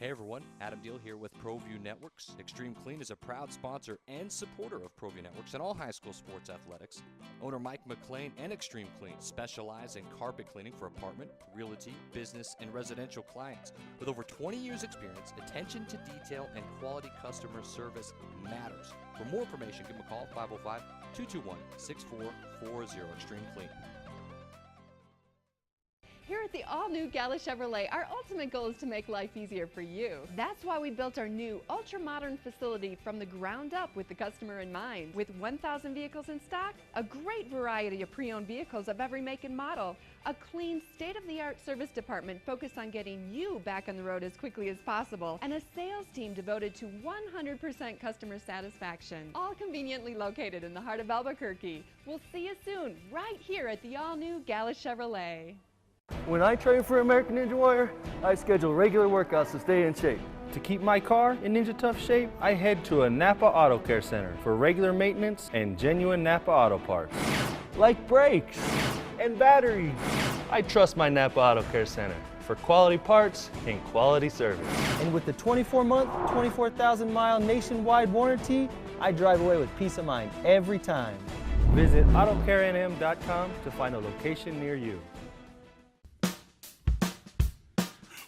Hey everyone, Adam Deal here with Proview Networks. Extreme Clean is a proud sponsor and supporter of Proview Networks and all high school sports athletics. Owner Mike McLean and Extreme Clean specialize in carpet cleaning for apartment, realty, business, and residential clients. With over 20 years experience, attention to detail and quality customer service matters. For more information, give them a call, 505-221-6440, Extreme Clean. Here at the all-new Galetti Chevrolet, our ultimate goal is to make life easier for you. That's why we built our new, ultra-modern facility from the ground up with the customer in mind. With 1,000 vehicles in stock, a great variety of pre-owned vehicles of every make and model, a clean, state-of-the-art service department focused on getting you back on the road as quickly as possible, and a sales team devoted to 100% customer satisfaction. All conveniently located in the heart of Albuquerque. We'll see you soon, right here at the all-new Galetti Chevrolet. When I train for American Ninja Warrior, I schedule regular workouts to stay in shape. To keep my car in Ninja Tough shape, I head to a Napa Auto Care Center for regular maintenance and genuine Napa Auto parts. Like brakes and batteries. I trust my Napa Auto Care Center for quality parts and quality service. And with the 24-month, 24,000-mile nationwide warranty, I drive away with peace of mind every time. Visit AutoCareNM.com to find a location near you.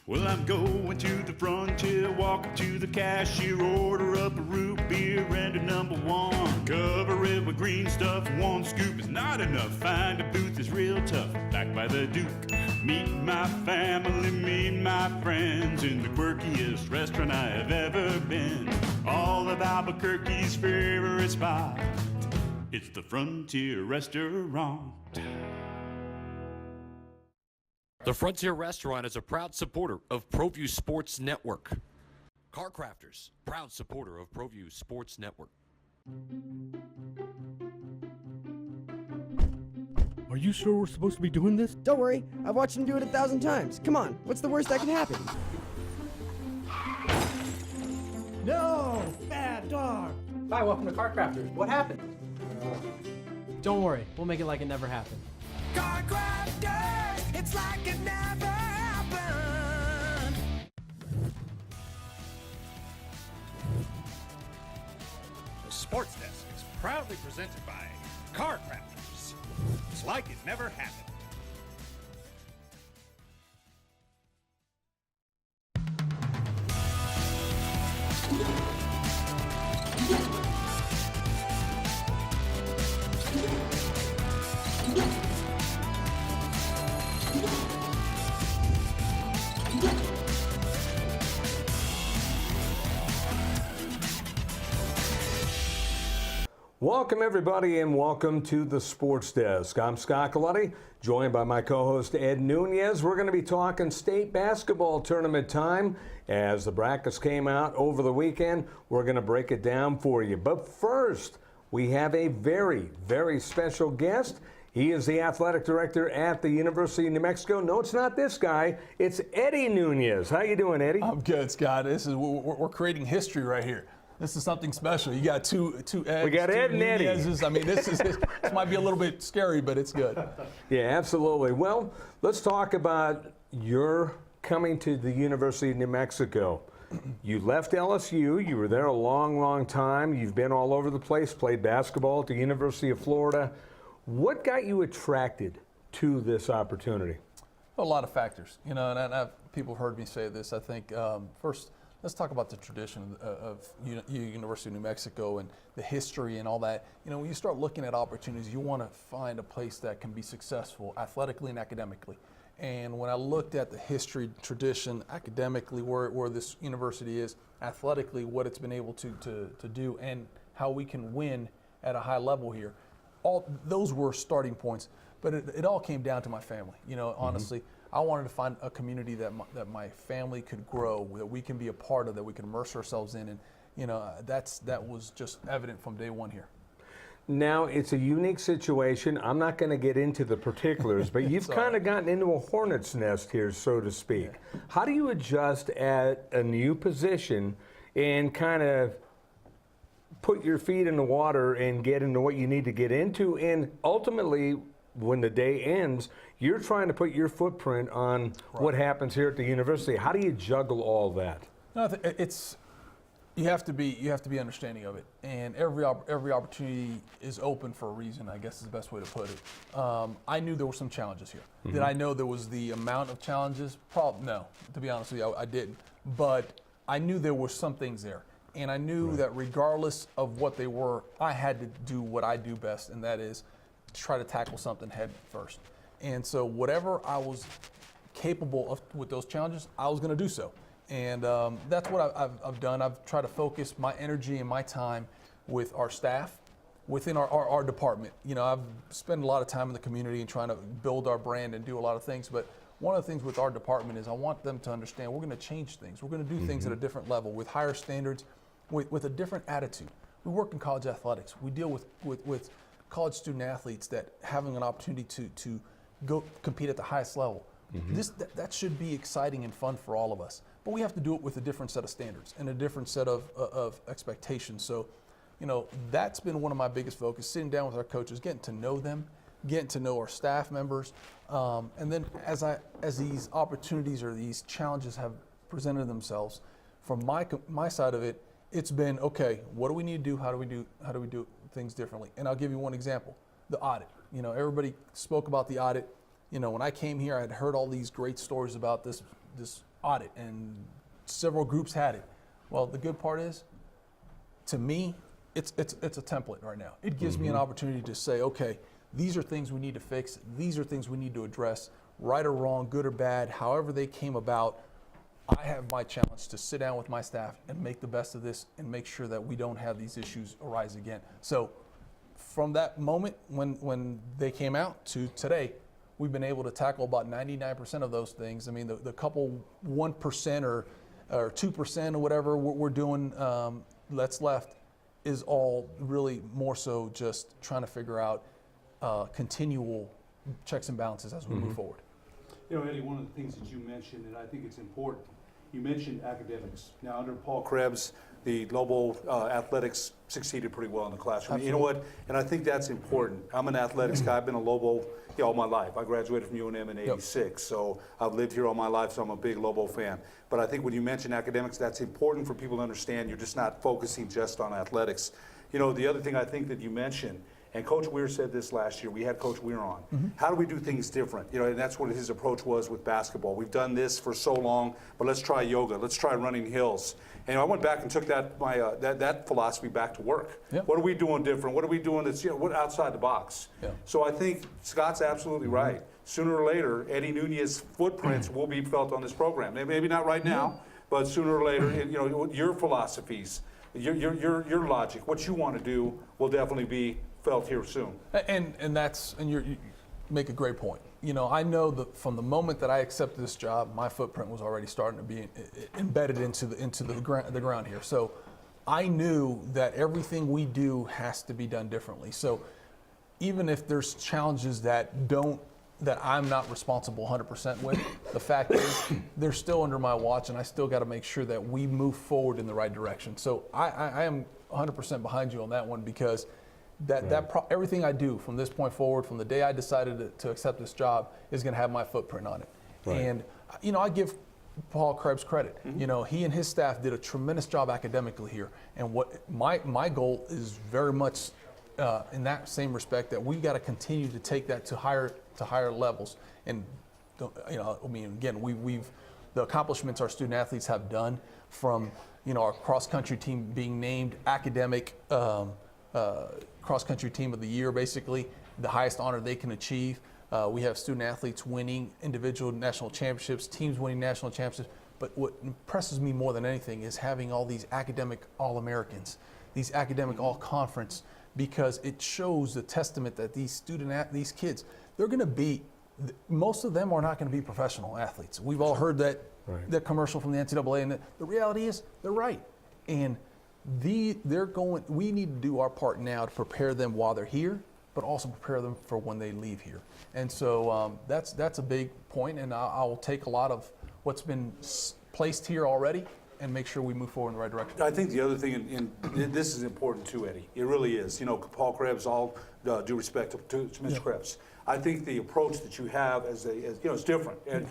Well, I'm going to the frontier, walking to the cashier, order up a root beer and a number one. Cover it with green stuff, one scoop is not enough. Find a booth is real tough, back by the Duke. Meet my family, meet my friends in the quirkiest restaurant I have ever been. All of Albuquerque's favorite spot, it's the Frontier Restaurant. The Frontier Restaurant is a proud supporter of Proview Sports Network. Car Crafters, proud supporter of Proview Sports Network. Are you sure we're supposed to be doing this? Don't worry, I've watched him do it 1,000 times. Come on, what's the worst that can happen? No! Bad dog! Hi, welcome to Car Crafters. What happened? Don't worry, we'll make it like it never happened. Car Crafters, it's like it never happened. The Sports Desk is proudly presented by Car Crafters. It's like it never happened. Welcome everybody and welcome to the Sports Desk. I'm Scott Galetti, joined by my co-host Ed Nunez. We're going to be talking state basketball tournament time. As the brackets came out over the weekend, we're going to break it down for you. But first, we have a very, very special guest. He is the athletic director at the University of New Mexico. No, it's not this guy. It's Eddie Nunez. How you doing, Eddie? I'm good, Scott. We're creating history right here. This is something special. You got two Eds. We got Ed and Eddie. I mean, this might be a little bit scary, but it's good. Yeah, absolutely. Well, let's talk about your coming to the University of New Mexico. You left LSU. You were there a long, long time. You've been all over the place, played basketball at the University of Florida. What got you attracted to this opportunity? A lot of factors, and people have heard me say this. I think first, let's talk about the tradition of University of New Mexico and the history and all that. When you start looking at opportunities, you want to find a place that can be successful athletically and academically. And when I looked at the history, tradition, academically, where this university is, athletically, what it's been able to do, and how we can win at a high level here, all those were starting points. But it all came down to my family. Honestly, I wanted to find a community that my family could grow, that we can be a part of, that we can immerse ourselves in, and that was just evident from day one here. Now, it's a unique situation. I'm not going to get into the particulars, but you've kind of gotten into a hornet's nest here, so to speak. Yeah. How do you adjust at a new position and kind of put your feet in the water and get into what you need to get into? And ultimately, when the day ends, you're trying to put your footprint on what happens here at the university. How do you juggle all that? No, it's you have to be understanding of it, and every opportunity is open for a reason, I guess is the best way to put it. I knew there were some challenges here. Mm-hmm. Did I know there was the amount of challenges? Probably no. To be honest with you, I didn't. But I knew there were some things there, and I knew that regardless of what they were, I had to do what I do best, and that is try to tackle something head first. And so whatever I was capable of with those challenges, I was going to do so. And that's what I've done. I've tried to focus my energy and my time with our staff within our department. You know, I've spent a lot of time in the community and trying to build our brand and do a lot of things. But one of the things with our department is I want them to understand we're going to change things. We're going to do things at a different level with higher standards, with a different attitude. We work in college athletics. We deal with college student athletes that having an opportunity to go compete at the highest level. That should be exciting and fun for all of us. But we have to do it with a different set of standards and a different set of expectations. So, you know, that's been one of my biggest focus, sitting down with our coaches, getting to know them, getting to know our staff members. And then as these opportunities or these challenges have presented themselves, from my side of it, it's been, okay, what do we need to do? How do we do things differently? And I'll give you one example, the audit. You know, everybody spoke about the audit. You know, when I came here, I had heard all these great stories about this audit, and several groups had it. Well, the good part is, to me, it's a template right now. It gives me an opportunity to say, okay, these are things we need to fix. These are things we need to address, right or wrong, good or bad, however they came about. I have my challenge to sit down with my staff and make the best of this and make sure that we don't have these issues arise again. So from that moment when they came out to today, we've been able to tackle about 99% of those things. I mean, the couple 1% or 2% or whatever we're doing that's left is all really more so just trying to figure out continual checks and balances as we move forward. You know, Eddie, one of the things that you mentioned, and I think it's important, you mentioned academics. Now, under Paul Krebs, the global athletics succeeded pretty well in the classroom. Absolutely. You know what? And I think that's important. I'm an athletics guy. I've been a Lobo all my life. I graduated from UNM in '86, so I've lived here all my life, so I'm a big Lobo fan. But I think when you mention academics, that's important for people to understand you're just not focusing just on athletics. You know, the other thing I think that you mentioned, and Coach Weir said this last year, we had Coach Weir on. How do we do things different? You know, and that's what his approach was with basketball. We've done this for so long, but let's try yoga. Let's try running hills. And I went back and took that philosophy back to work. Yep. What are we doing different? What are we doing that's, you know, what outside the box? Yeah. So I think Scott's absolutely right. Sooner or later, Eddie Nunez's footprints will be felt on this program. Maybe not right now, but sooner or later, you know, your philosophies, your logic, what you want to do will definitely be felt here soon. And you make a great point. You know, I know that from the moment that I accepted this job, my footprint was already starting to be embedded into the ground here. So I knew that everything we do has to be done differently. So even if there's challenges that I'm not responsible 100% with, the fact is they're still under my watch, and I still got to make sure that we move forward in the right direction. So I am 100% behind you on that one, because everything I do from this point forward, from the day I decided to accept this job, is going to have my footprint on it. Right. And you know, I give Paul Krebs credit. You know, he and his staff did a tremendous job academically here. And what my goal is very much in that same respect, that we've got to continue to take that to higher levels. And you know, I mean, again, the accomplishments our student athletes have done, from, you know, our cross country team being named academic cross-country team of the year, basically the highest honor they can achieve. We have student athletes winning individual national championships, teams winning national championships. But what impresses me more than anything is having all these academic All-Americans, these academic All-Conference, because it shows the testament that these kids, they're going to be, most of them are not going to be professional athletes. We've all heard that commercial from the NCAA, and the reality is they're right. And we need to do our part now to prepare them while they're here, but also prepare them for when they leave here. And so that's a big point, and I will take a lot of what's been placed here already and make sure we move forward in the right direction. I think the other thing, and this is important too, Eddie, it really is. You know, Paul Krebs, all due respect to Mr. Krebs, I think the approach that you have is different. And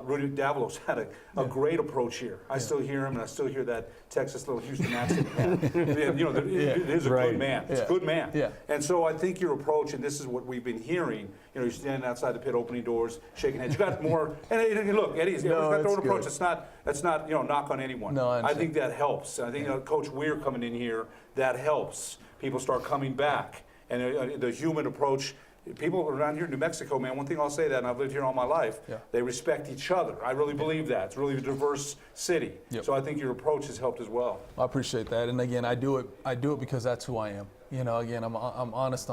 Rudy Davalos had a great approach here. I still hear him, and I still hear that Texas little Houston accent. He's a good man. It's a good man. Yeah. And so I think your approach, and this is what we've been hearing. You're standing outside the pit, opening doors, shaking hands. You got more. And look, Eddie's got their own approach. That's not knock on anyone. No, I think that helps. I think Coach Weir coming in here, that helps. People start coming back, and the human approach. People around here in New Mexico, man, one thing I'll say that, and I've lived here all my life, they respect each other. I really believe that. It's really a diverse city. Yep. So I think your approach has helped as well. I appreciate that. And again, I do it because that's who I am. Again, I'm honest.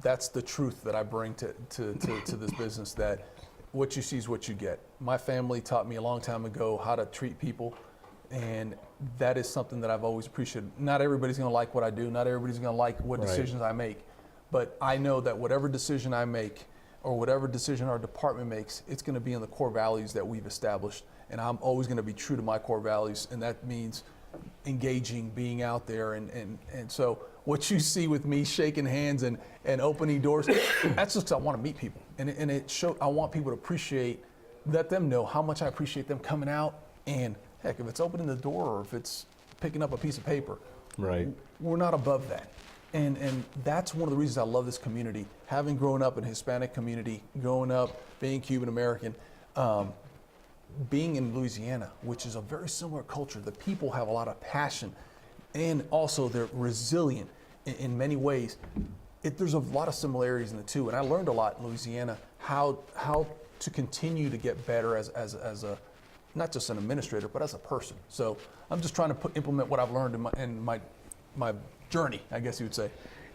That's the truth that I bring to this business, that what you see is what you get. My family taught me a long time ago how to treat people, and that is something that I've always appreciated. Not everybody's going to like what I do. Not everybody's going to like what decisions I make. But I know that whatever decision I make or whatever decision our department makes, it's going to be in the core values that we've established. And I'm always going to be true to my core values, and that means engaging, being out there. And so what you see with me shaking hands and opening doors, that's just because I want to meet people. And I want people to appreciate, let them know how much I appreciate them coming out. And heck, if it's opening the door or if it's picking up a piece of paper, we're not above that. And that's one of the reasons I love this community. Having grown up in a Hispanic community, growing up being Cuban American, being in Louisiana, which is a very similar culture. The people have a lot of passion, and also they're resilient in many ways. There's a lot of similarities in the two, and I learned a lot in Louisiana how to continue to get better as a not just an administrator, but as a person. So I'm just trying to implement what I've learned in my journey, I guess you would say.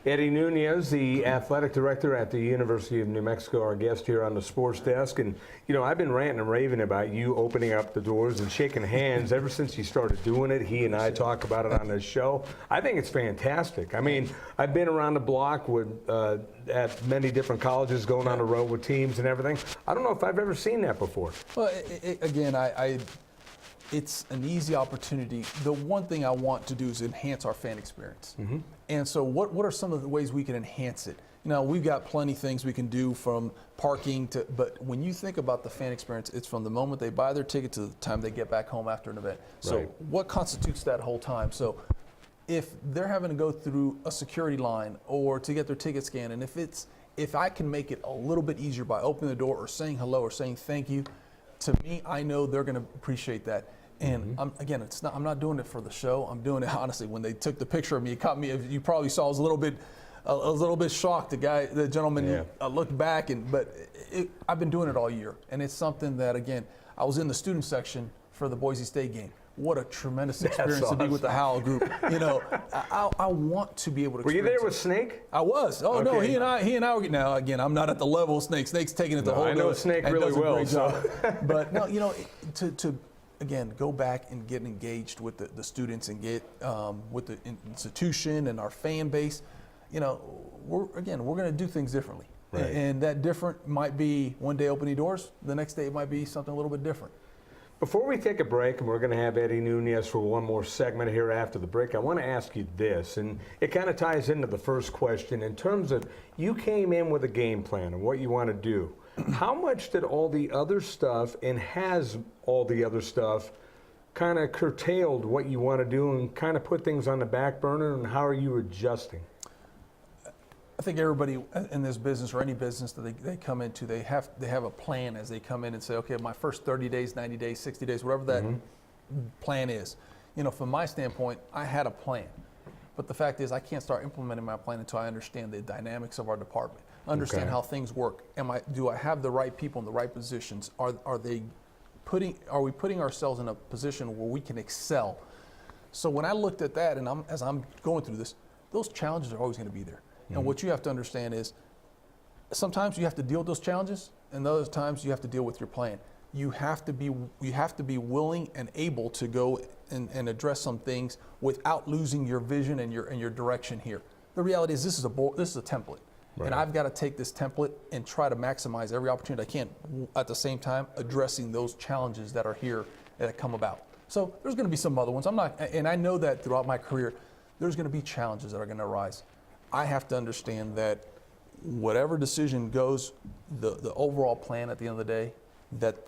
Eddie Nunez, the athletic director at the University of New Mexico, our guest here on the sports desk. And, I've been ranting and raving about you opening up the doors and shaking hands ever since you started doing it. He and I talk about it on this show. I think it's fantastic. I mean, I've been around the block at many different colleges, going on the road with teams and everything. I don't know if I've ever seen that before. Well, again, it's an easy opportunity. The one thing I want to do is enhance our fan experience. Mm-hmm. And so what are some of the ways we can enhance it? We've got plenty of things we can do, from parking but when you think about the fan experience, it's from the moment they buy their ticket to the time they get back home after an event. So what constitutes that whole time? So if they're having to go through a security line or to get their ticket scanned, and if I can make it a little bit easier by opening the door or saying hello or saying thank you, to me, I know they're going to appreciate that. And I'm not doing it for the show. I'm doing it honestly. When they took the picture of me, it caught me. You probably saw I was a little bit shocked. The gentleman looked back, but I've been doing it all year, and it's something that, again, I was in the student section for the Boise State game. What a tremendous experience to be with the Howell group. I want to be able to. Were you there with Snake? I was. Oh no, he and I were. Now again, I'm not at the level of Snake. Snake's taking it the whole. I know Snake really well. But no, to again, go back and get engaged with the students and get with the institution and our fan base. We're going to do things differently. Right. And that different might be one day opening doors. The next day it might be something a little bit different. Before we take a break, and we're going to have Eddie Nunez for one more segment here after the break, I want to ask you this, and it kind of ties into the first question. In terms of, you came in with a game plan of what you want to do. How much did all the other stuff, and has all the other stuff, kind of curtailed what you want to do and kind of put things on the back burner, and how are you adjusting? I think everybody in this business, or any business that they come into, they have a plan as they come in and say, okay, my first 30 days, 90 days, 60 days, whatever that plan is. From my standpoint, I had a plan. But the fact is, I can't start implementing my plan until I understand the dynamics of our department, understand how things work. Do I have the right people in the right positions? Are we putting ourselves in a position where we can excel? So when I looked at that, and as I'm going through this, those challenges are always going to be there. And what you have to understand is, sometimes you have to deal with those challenges, and other times you have to deal with your plan. You have to be willing and able to go and address some things without losing your vision and your direction here. The reality is, this is a template, and I've got to take this template and try to maximize every opportunity I can, at the same time addressing those challenges that are here that come about. So there's going to be some other ones. And I know that throughout my career, there's going to be challenges that are going to arise. I have to understand that whatever decision goes, the overall plan at the end of the day,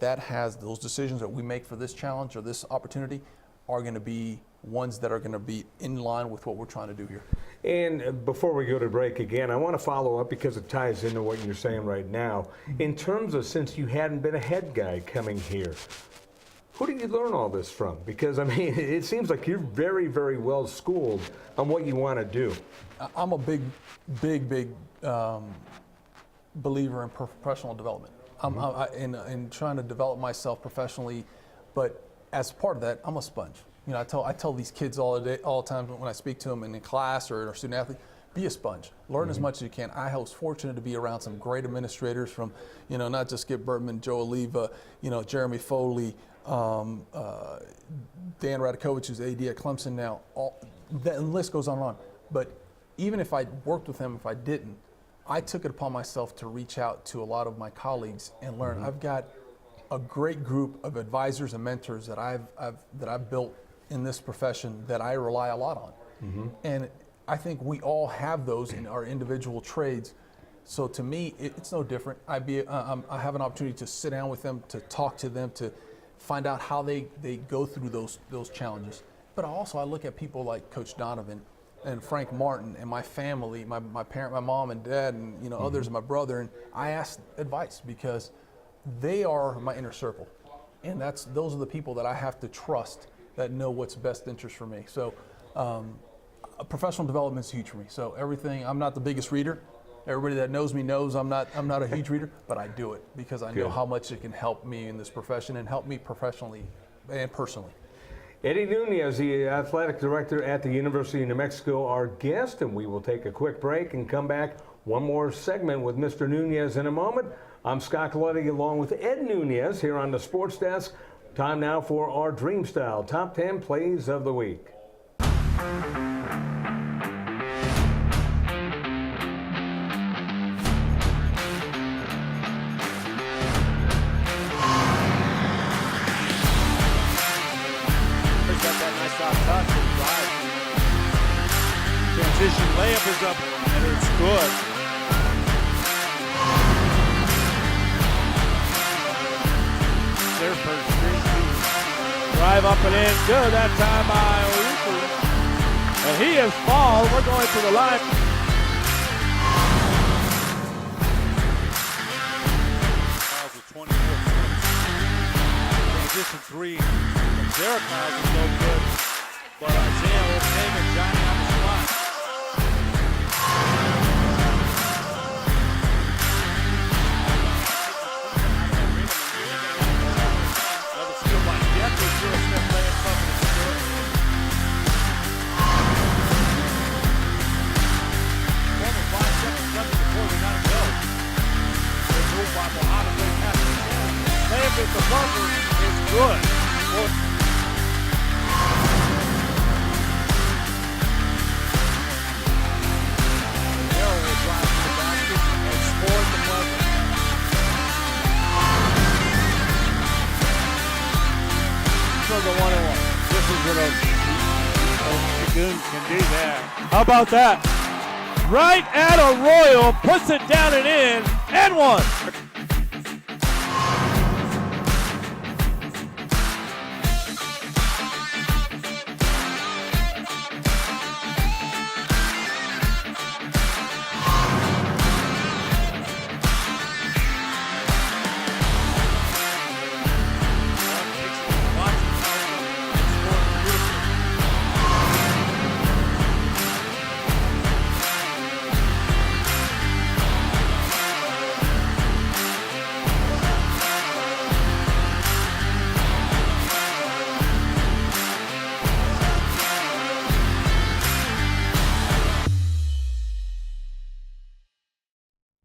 that has those decisions that we make for this challenge or this opportunity are going to be ones that are going to be in line with what we're trying to do here. And before we go to break again, I want to follow up because it ties into what you're saying right now. In terms of, since you hadn't been a head guy coming here, who did you learn all this from? Because, I mean, it seems like you're very, very well schooled on what you want to do. I'm a big believer in professional development. In trying to develop myself professionally, but as part of that, I'm a sponge. You know, I tell these kids all the time when I speak to them in class or student athlete, be a sponge. Learn as much as you can. I was fortunate to be around some great administrators from, you know, not just Skip Bertman, Joe Oliva, you know, Jeremy Foley, Dan Radakovich, who's AD at Clemson now. The list goes on and on. But even if I worked with them, if I didn't, I took it upon myself to reach out to a lot of my colleagues and learn. I've got a great group of advisors and mentors that I've built in this profession that I rely a lot on. And I think we all have those in our individual trades. So to me, it's no different. I have an opportunity to sit down with them, to talk to them, to find out how they go through those challenges. But also I look at people like Coach Donovan and Frank Martin and my family, my mom and dad, and, you know, others, and my brother, and I ask advice because they are my inner circle, and those are the people that I have to trust that know what's best interest for me. So professional development is huge for me. So everything, I'm not the biggest reader. Everybody that knows me knows I'm not a huge reader, but I do it because I know how much it can help me in this profession and help me professionally and personally. Eddie Nunez, the athletic director at the University of New Mexico, our guest, and we will take a quick break and come back. One more segment with Mr. Nunez in a moment. I'm Scott Galetti along with Ed Nunez here on the Sports Desk. Time now for our Dream Style Top 10 Plays of the Week. Transition layup is up, and it's good. Their first street. Drive up and in. Good that time by Oluku. And he has fouled. We're going to the line. Miles with 24 points. Transition three from Derek Miles is no good. But Isaiah Ortega Johnny on the spot. Another steal by Jeffrey. Drew Smith laying up in the score. Former 5 seconds left before we got to go. They move by Mohamed Ray Patrick. Layup at the buzzer is good. The 1-1. This is what a Dragoon can do that. How about that? Right at Arroyo, puts it down and in, and one.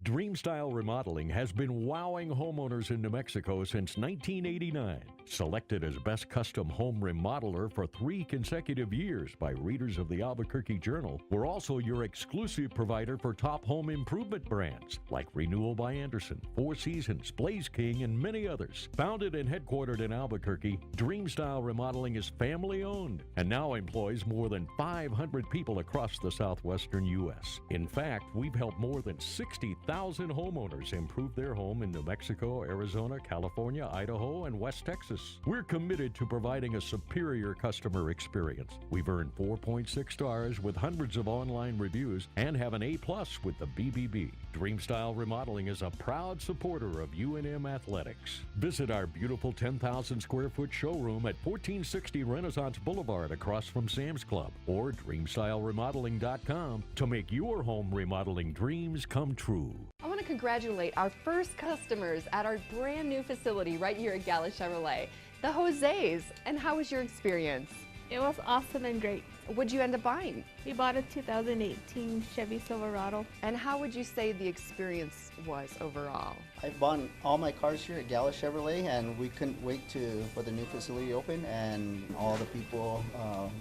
Dream Style Remodeling has been wowing homeowners in New Mexico since 1989. Selected as Best Custom Home Remodeler for 3 consecutive years by readers of the Albuquerque Journal, we're also your exclusive provider for top home improvement brands like Renewal by Anderson, Four Seasons, Blaze King, and many others. Founded and headquartered in Albuquerque, Dream Style Remodeling is family-owned and now employs more than 500 people across the southwestern U.S. In fact, we've helped more than 60,000 homeowners improve their home in New Mexico, Arizona, California, Idaho, and West Texas. We're committed to providing a superior customer experience. We've earned 4.6 stars with hundreds of online reviews and have an A+ with the BBB. Dream Style Remodeling is a proud supporter of UNM Athletics. Visit our beautiful 10,000 square foot showroom at 1460 Renaissance Boulevard across from Sam's Club or dreamstyleremodeling.com to make your home remodeling dreams come true. I want to congratulate our first customers at our brand new facility right here at Gala Chevrolet, the Jose's. And how was your experience? It was awesome and great. What'd you end up buying? We bought a 2018 Chevy Silverado. And how would you say the experience was overall? I bought all my cars here at Gala Chevrolet, and we couldn't wait for the new facility open, and all the people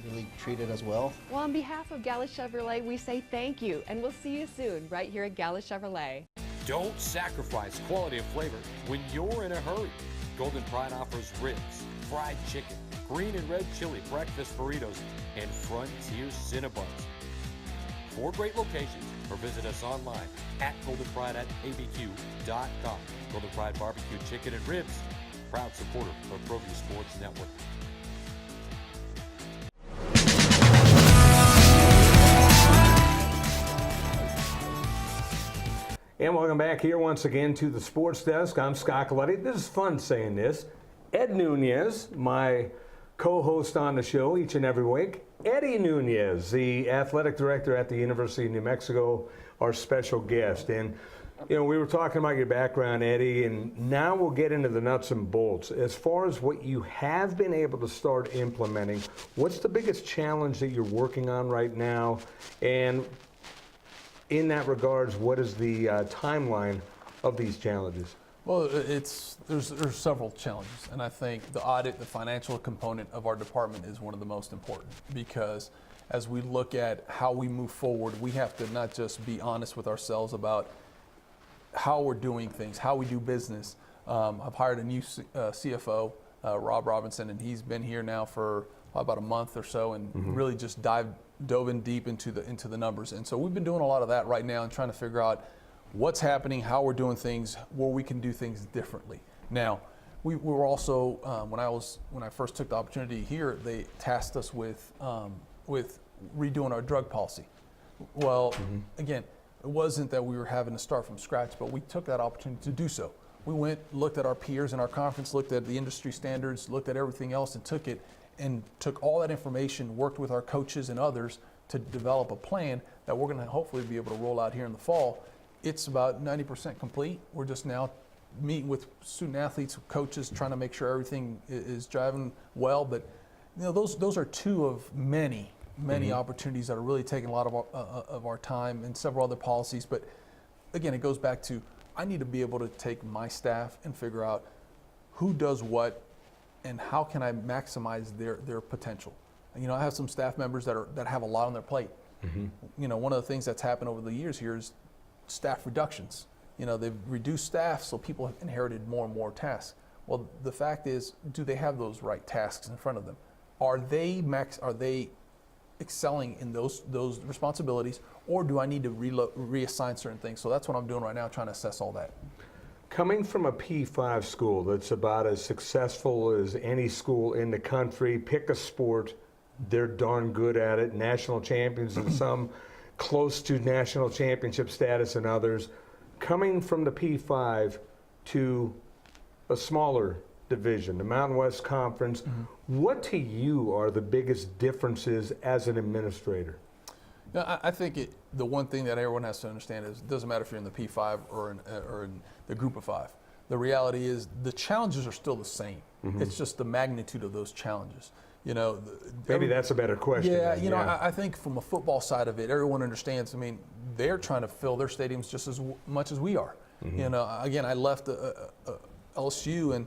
really treated us well. Well, on behalf of Gala Chevrolet, we say thank you, and we'll see you soon right here at Gala Chevrolet. Don't sacrifice quality and flavor when you're in a hurry. Golden Pride offers ribs, fried chicken, green and red chili breakfast burritos, and Frontier Cinnabons. 4 great locations, or visit us online at goldenpride@abq.com. Golden Pride Barbecue Chicken and Ribs, proud supporter of Proview Sports Network. And welcome back here once again to the Sports Desk. I'm Scott Galetti. This is fun saying this. Ed Nunez, my co-host on the show each and every week. Eddie Nunez, the athletic director at the University of New Mexico, our special guest. And, you know, we were talking about your background, Eddie, and now we'll get into the nuts and bolts. As far as what you have been able to start implementing, what's the biggest challenge that you're working on right now? And in that regards, what is the timeline of these challenges? Well, there's several challenges, and I think the audit, the financial component of our department is one of the most important, because as we look at how we move forward, we have to not just be honest with ourselves about how we're doing things, how we do business. I've hired a new CFO, Rob Robinson, and he's been here now for about a month or so, and really just dove in deep into the numbers. And so we've been doing a lot of that right now and trying to figure out what's happening, how we're doing things, where we can do things differently. Now, we were also when I first took the opportunity here, they tasked us with redoing our drug policy. Well, again, it wasn't that we were having to start from scratch, but we took that opportunity to do so. We went, looked at our peers in our conference, looked at the industry standards, looked at everything else, and took all that information, worked with our coaches and others to develop a plan that we're going to hopefully be able to roll out here in the fall. It's about 90% complete. We're just now meeting with student athletes, coaches, trying to make sure everything is driving well. But you know, those are 2 of many opportunities that are really taking a lot of our time, and several other policies. But again, it goes back to, I need to be able to take my staff and figure out who does what and how can I maximize their potential. And, you know, I have some staff members that have a lot on their plate. You know, one of the things that's happened over the years here is staff reductions. You know, they've reduced staff, so people have inherited more and more tasks. Well, the fact is, do they have those right tasks in front of them? Are they excelling in those responsibilities, or do I need to reassign certain things? So that's what I'm doing right now, trying to assess all that. Coming from a P5 school that's about as successful as any school in the country, pick a sport, they're darn good at it, national champions in some, close to national championship status in others. Coming from the P5 to a smaller division, the Mountain West Conference, what to you are the biggest differences as an administrator? Yeah, I think the one thing that everyone has to understand is it doesn't matter if you're in the P5 or in the Group of 5. The reality is the challenges are still the same. It's just the magnitude of those challenges. You know, maybe that's a better question. Yeah, you know, I think from a football side of it, everyone understands. I mean, they're trying to fill their stadiums just as much as we are. You know, again, I left LSU, and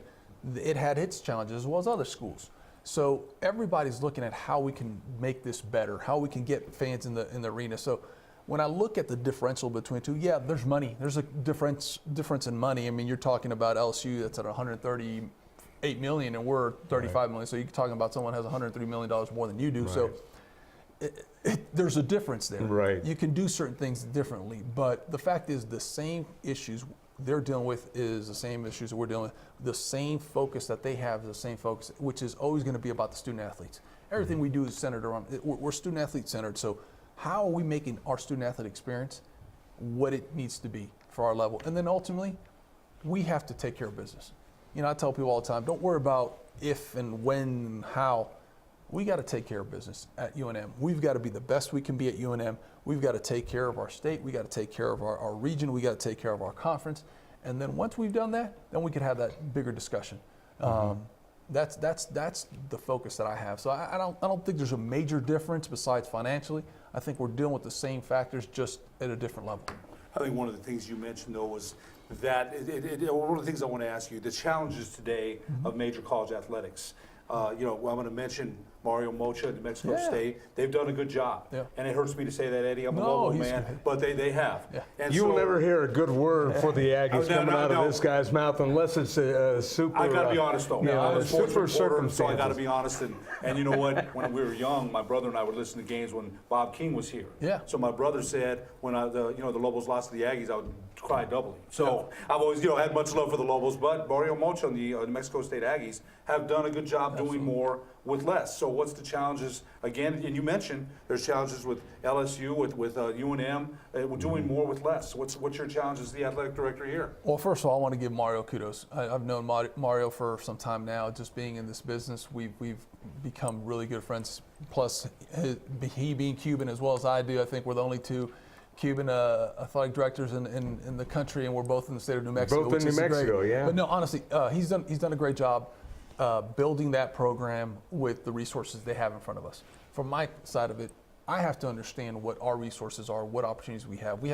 it had its challenges as well as other schools. So everybody's looking at how we can make this better, how we can get fans in the arena. So when I look at the differential between two, yeah, there's money. There's a difference in money. I mean, you're talking about LSU that's at $138 million, and we're $35 million. So you're talking about someone who has $103 million more than you do. Right. So there's a difference there. Right. You can do certain things differently, but the fact is the same issues they're dealing with is the same issues that we're dealing with. The same focus that they have is the same focus, which is always going to be about the student athletes. Everything we do is centered around, we're student athlete centered. So how are we making our student athlete experience what it needs to be for our level? And then ultimately, we have to take care of business. You know, I tell people all the time, don't worry about if and when and how. We got to take care of business at UNM. We've got to be the best we can be at UNM. We've got to take care of our state. We got to take care of our region. We got to take care of our conference. And then once we've done that, then we could have that bigger discussion. That's the focus that I have. So I don't think there's a major difference besides financially. I think we're dealing with the same factors, just at a different level. I think one of the things you mentioned, though, was that one of the things I want to ask you, the challenges today of major college athletics. I'm going to mention Mario Mocha at New Mexico State. They've done a good job. Yeah. And it hurts me to say that, Eddie. I'm a Lobo man, but they have. Yeah. And you will never hear a good word for the Aggies coming out of this guy's mouth unless it's a super. I got to be honest, though. I'm a sports reporter, so I got to be honest. And you know what? When we were young, my brother and I would listen to games when Bob King was here. Yeah. So my brother said when the Lobos lost to the Aggies, I would cry doubly. So I've always had much love for the Lobos, but Mario Mocha and the New Mexico State Aggies have done a good job doing more with less. So what's the challenges again? And you mentioned there's challenges with LSU, with UNM, doing more with less. What's your challenge as the athletic director here? Well, first of all, I want to give Mario kudos. I've known Mario for some time now. Just being in this business, we've become really good friends. Plus, he being Cuban as well as I do, I think we're the only two Cuban athletic directors in the country, and we're both in the state of New Mexico. Both in New Mexico, great. Yeah. But no, honestly, he's done a great job building that program with the resources they have in front of us. From my side of it, I have to understand what our resources are, what opportunities we have. We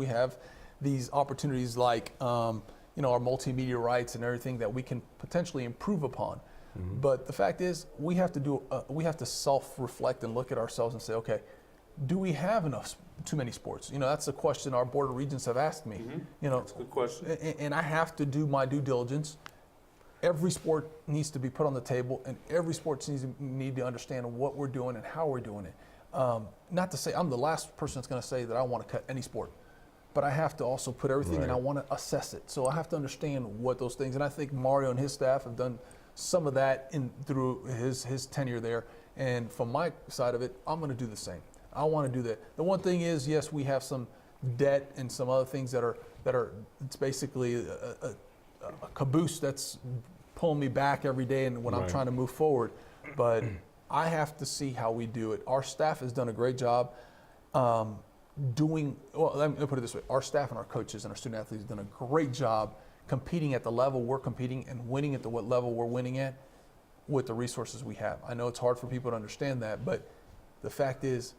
have these opportunities like our multimedia rights and everything that we can potentially improve upon. But the fact is, we have to self-reflect and look at ourselves and say, okay, do we have too many sports? That's a question our board of regents have asked me. That's a good question. And I have to do my due diligence. Every sport needs to be put on the table, and every sport needs to understand what we're doing and how we're doing it. Not to say I'm the last person that's going to say that I want to cut any sport, but I have to also put everything and I want to assess it. So I have to understand what those things, and I think Mario and his staff have done some of that through his tenure there. And from my side of it, I'm going to do the same. I want to do that. The one thing is, yes, we have some debt and some other things that are it's basically a caboose that's pulling me back every day and when I'm trying to move forward. But I have to see how we do it. Our staff has done a great job let me put it this way. Our staff and our coaches and our student athletes have done a great job competing at the level we're competing and winning at what level we're winning at with the resources we have. I know it's hard for people to understand that, but the fact is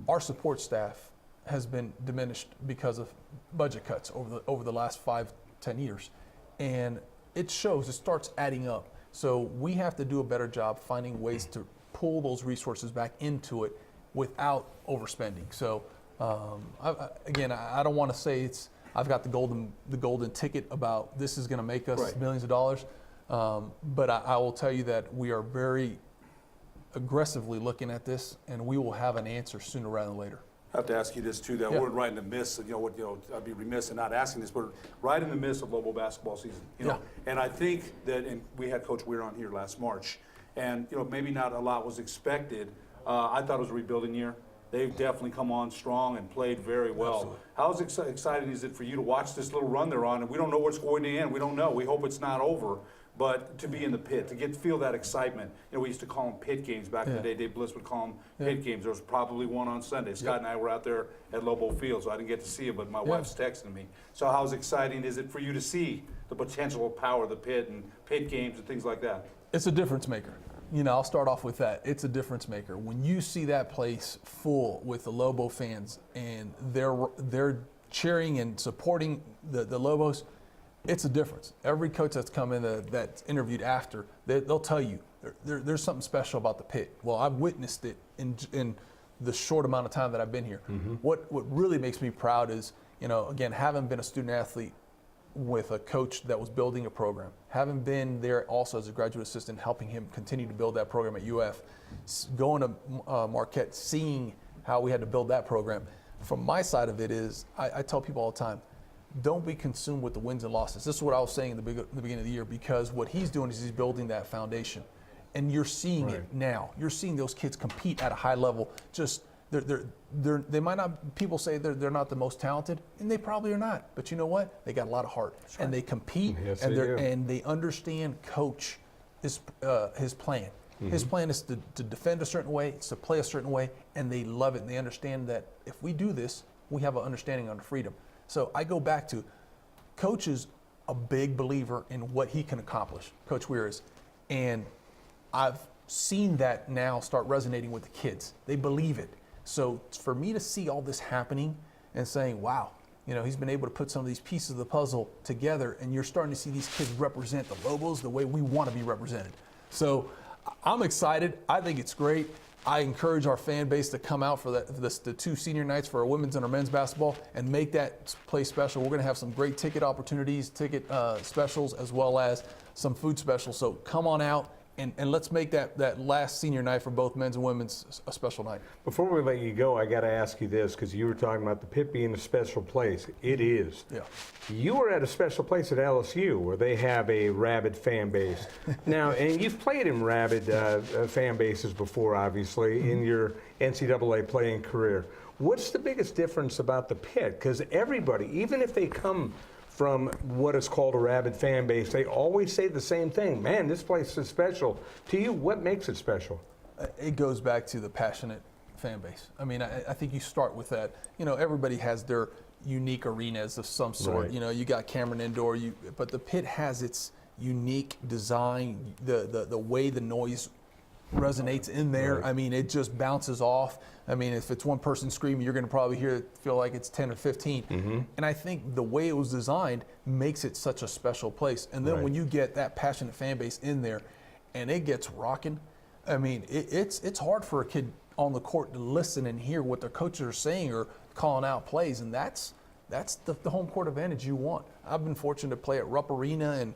our support staff has been diminished because of budget cuts over the last 5-10 years. And it starts adding up. So we have to do a better job finding ways to pull those resources back into it without overspending. So I don't want to say I've got the golden ticket about this is going to make us millions of dollars. But I will tell you that we are very aggressively looking at this, and we will have an answer sooner rather than later. I have to ask you this too. That we're right in the midst of, I'd be remiss in not asking this, but right in the midst of Lobo basketball season. And I think that, and we had Coach Weir on here last March, and maybe not a lot was expected. I thought it was a rebuilding year. They've definitely come on strong and played very well. Absolutely. How exciting is it for you to watch this little run they're on? And we don't know what's going to end. We don't know. We hope it's not over. But to be in the pit, to feel that excitement. We used to call them pit games back in the day. Dave Bliss would call them pit games. There was probably one on Sunday. Scott and I were out there at Lobo Field, so I didn't get to see it, but my wife's texting me. So how exciting is it for you to see the potential power of the pit and pit games and things like that? It's a difference maker. I'll start off with that. It's a difference maker. When you see that place full with the Lobo fans and they're cheering and supporting the Lobos, It's a difference. Every coach that's come in that's interviewed after, they'll tell you there's something special about the pit. Well, I've witnessed it in the short amount of time that I've been here. What really makes me proud is, again, having been a student athlete with a coach that was building a program, having been there also as a graduate assistant, helping him continue to build that program at UF, going to Marquette, seeing how we had to build that program. From my side of it is, I tell people all the time, don't be consumed with the wins and losses. This is what I was saying in the beginning of the year, because what he's doing is he's building that foundation. And you're seeing it now. You're seeing those kids compete at a high level. Just they might not. People say they're not the most talented, and they probably are not. But you know what? They got a lot of heart, and they compete, and they understand coach his plan. His plan is to defend a certain way, it's to play a certain way, and they love it. And they understand that if we do this, we have an understanding on freedom. So I go back to, Coach is a big believer in what he can accomplish, Coach Weir is. And I've seen that now start resonating with the kids. They believe it. So for me to see all this happening and saying, wow, he's been able to put some of these pieces of the puzzle together, and you're starting to see these kids represent the Lobos the way we want to be represented. So I'm excited. I think it's great. I encourage our fan base to come out for the 2 senior nights for our women's and our men's basketball and make that place special. We're going to have some great ticket opportunities, ticket specials, as well as some food specials. So come on out and let's make that last senior night for both men's and women's a special night. Before we let you go, I got to ask you this, because you were talking about the pit being a special place. It is. Yeah. You were at a special place at LSU where they have a rabid fan base. Now, and you've played in rabid fan bases before, obviously, in your NCAA playing career. What's the biggest difference about the pit? Because everybody, even if they come from what is called a rabid fan base, they always say the same thing. Man, this place is special. To you, what makes it special? It goes back to the passionate fan base. I mean, I think you start with that. Everybody has their unique arenas of some sort. Right. You got Cameron Indoor, but the pit has its unique design, the way the noise resonates in there. Right. I mean, it just bounces off. I mean, if it's one person screaming, you're going to probably feel like it's 10 or 15. And I think the way it was designed makes it such a special place. And then when you get that passionate fan base in there and it gets rocking, I mean, it's hard for a kid on the court to listen and hear what their coaches are saying or calling out plays. And that's the home court advantage you want. I've been fortunate to play at Rupp Arena and